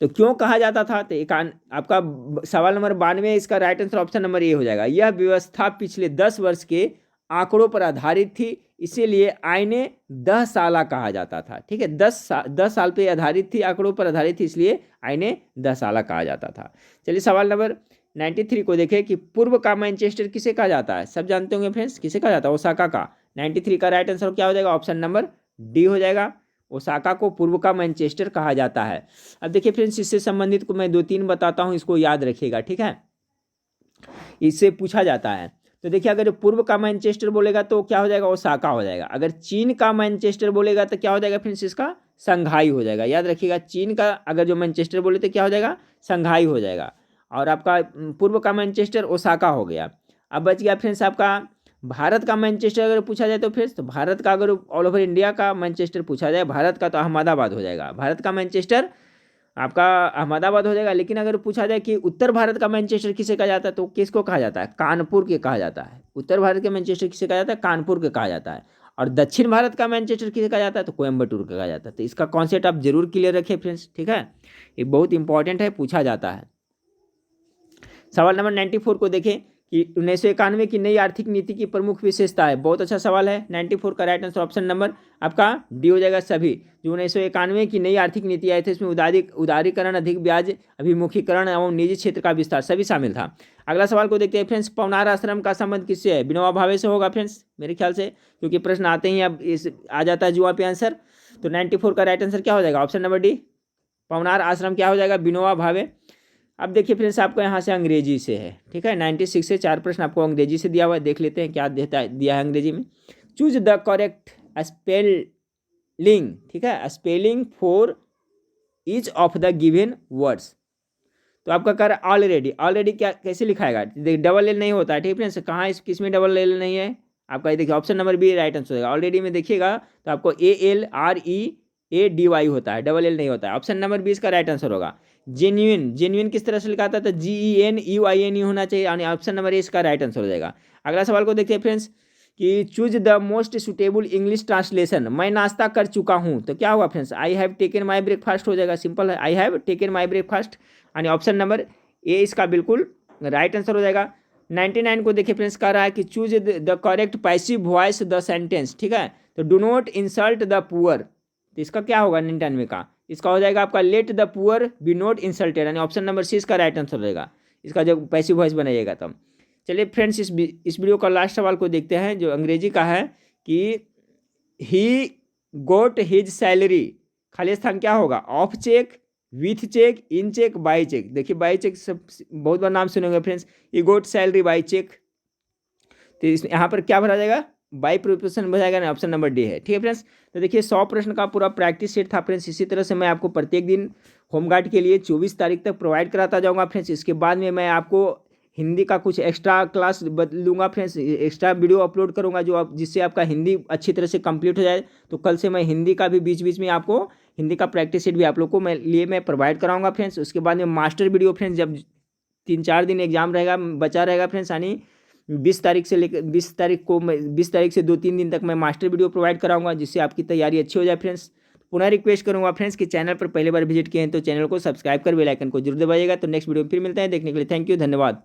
तो क्यों कहा जाता था? तो एक आपका सवाल नंबर 92, इसका right answer option number A हो जाएगा। यह व्यवस्था पिछले 10 वर्ष के आंकड़ों पर आधारित थी, इसीलिए आईने 10 साला कहा जाता था। ठीक है, 10 साल पे आधारित थी, आंकड़ों पर आधारित थी, इसलिए आईने 10 साला कहा जाता था। चलिए सवाल नंबर 93 को देखें कि पूर्व का मैनचेस्टर किसे कहा जाता है? सब जानते होंगे फ्रेंड्स, किसे कहा जाता है? ओसाका का। 93 का राइट आंसर क्या हो जाएगा? ऑप्शन नंबर डी हो जाएगा। ओसाका को पूर्व का मैनचेस्टर कहा जाता है। अब देखिए फ्रेंड्स, इससे संबंधित को मैं 2-3 बताता हूँ, इसको याद रखिएगा। ठीक है, इससे पूछा जाता है। तो देखिए, अगर पूर्व का मैनचेस्टर बोलेगा तो क्या हो जाएगा? ओसाका हो जाएगा। अगर चीन का मैनचेस्टर बोलेगा तो क्या हो जाएगा फ्रेंड्स? इसका संघाई हो जाएगा। याद रखिएगा, चीन का अगर जो मैनचेस्टर बोले तो क्या हो जाएगा? संघाई हो जाएगा। और आपका पूर्व का मैनचेस्टर ओसाका हो गया। अब बच गया फ्रेंड्स आपका भारत का मैनचेस्टर। अगर पूछा जाए तो फ्रेंड्स, तो भारत का अगर ऑल ओवर इंडिया का मैनचेस्टर पूछा जाए भारत का, तो अहमदाबाद हो जाएगा। भारत का मैनचेस्टर आपका अहमदाबाद हो जाएगा। लेकिन अगर पूछा जाए कि उत्तर भारत का मैनचेस्टर किसे कहा जाता है, तो किसको कहा जाता है? कानपुर के कहा जाता है। उत्तर भारत के मैनचेस्टर किसे कहा जाता है? कानपुर के कहा जाता है। और दक्षिण भारत का मैनचेस्टर किसे कहा जाता है? तो कोयम्बटूर का कहा जाता है। तो इसका कॉन्सेप्ट आप जरूर क्लियर रखें फ्रेंड्स। ठीक है, ये बहुत इंपॉर्टेंट है, पूछा जाता है। सवाल नंबर 94 को देखें कि 1991 की नई आर्थिक नीति की प्रमुख विशेषता है। बहुत अच्छा सवाल है। 94 का राइट आंसर ऑप्शन नंबर आपका डी हो जाएगा। सभी जो 1991 की नई आर्थिक नीति आई थी, इसमें उदारीकरण, अधिक ब्याज, अभिमुखीकरण एवं निजी क्षेत्र का विस्तार सभी शामिल था। अगला सवाल को देखते हैं फ्रेंड्स, पवनार आश्रम का संबंध किससे है? विनोबा भावे से होगा फ्रेंड्स, मेरे ख्याल से, क्योंकि प्रश्न आते ही अब इस आ जाता है जुआ पे आंसर। तो 94 का राइट आंसर क्या हो जाएगा? ऑप्शन नंबर डी, पवनार आश्रम क्या हो जाएगा? विनोबा भावे। अब देखिए फ्रेंड्स, आपको यहाँ से अंग्रेजी से है। ठीक है, 96 से 4 प्रश्न आपको अंग्रेजी से दिया हुआ है। देख लेते हैं क्या दिया है अंग्रेजी में। Choose the correct spelling. ठीक है, spelling for each of the given words. तो आपका कर ऑलरेडी क्या कैसे लिखाएगा? डबल एल नहीं होता है। ठीक है फ्रेंड्स, कहाँ किस में डबल एल नहीं है आपका? देखिए option number B right answer होगा। ऑलरेडी में देखिएगा तो आपको ALREADY होता है, डबल एल नहीं होता है। ऑप्शन नंबर 20 का राइट आंसर होगा। जेन्युइन किस तरह से लिखा था? तो GENUINE होना चाहिए, यानी ऑप्शन नंबर ए इसका राइट आंसर हो जाएगा। अगला सवाल को देखते हैं फ्रेंड्स कि choose the most suitable English translation. मैं नाश्ता कर चुका हूँ, तो क्या होगा friends? I have taken my breakfast हो जाएगा। सिंपल है, I have taken my breakfast, यानी ऑप्शन नंबर ए इसका बिल्कुल राइट आंसर हो जाएगा। 99 को देखिए फ्रेंड्स, कह रहा है कि choose the correct passive voice the sentence, ठीक है। तो do not insult the poor, तो इसका क्या होगा 99 का, इसका हो जाएगा आपका let the poor be not insulted, यानी ऑप्शन नंबर सी इसका राइट आंसर रहेगा, इसका जब पैसिव वॉइस बनाइएगा तब। चलिए फ्रेंड्स, इस वीडियो का लास्ट सवाल को देखते हैं, जो अंग्रेजी का है कि ही गोट हिज सैलरी, खाली स्थान क्या होगा, of cheque, with cheque, in cheque, by cheque. देखिए बाई चेक सब बहुत बार नाम सुनेंगे friends, he got salary by cheque, तो इस यहाँ पर क्या भरा जाएगा, बाई प्रिपोजिशन भरा जाएगा ना, ऑप्शन नंबर डी है, ठीक है फ्रेंड्स। तो देखिए 100 प्रश्न का पूरा प्रैक्टिस सेट था फ्रेंड्स, इसी तरह से मैं आपको प्रत्येक दिन होमगार्ड के लिए 24 तारीख तक प्रोवाइड कराता जाऊँगा फ्रेंड्स। इसके बाद में मैं आपको हिंदी का कुछ एक्स्ट्रा क्लास लूँगा फ्रेंड्स, एक्स्ट्रा वीडियो अपलोड करूँगा जो आप, जिससे आपका हिंदी अच्छी तरह से कंप्लीट हो जाए। तो कल से मैं हिंदी का भी बीच बीच में आपको हिंदी का प्रैक्टिस सेट भी आप लोग को मैं प्रोवाइड कराऊंगा फ्रेंड्स। उसके बाद में मास्टर वीडियो फ्रेंड्स, जब 3-4 दिन एग्जाम रहेगा बचा रहेगा फ्रेंड्स, यानी 20 तारीख से लेकर 20 तारीख को मैं 20 तारीख से 2-3 दिन तक मैं मास्टर वीडियो प्रोवाइड कराऊंगा, जिससे आपकी तैयारी अच्छी हो जाए फ्रेंड्स। पुनः रिक्वेस्ट करूंगा फ्रेंड्स कि चैनल पर पहली बार विजिट किए हैं तो चैनल को सब्सक्राइब कर बेल आइकन को जरूर दबाइएगा। तो नेक्स्ट वीडियो में फिर मिलते हैं, देखने के लिए थैंक यू, धन्यवाद।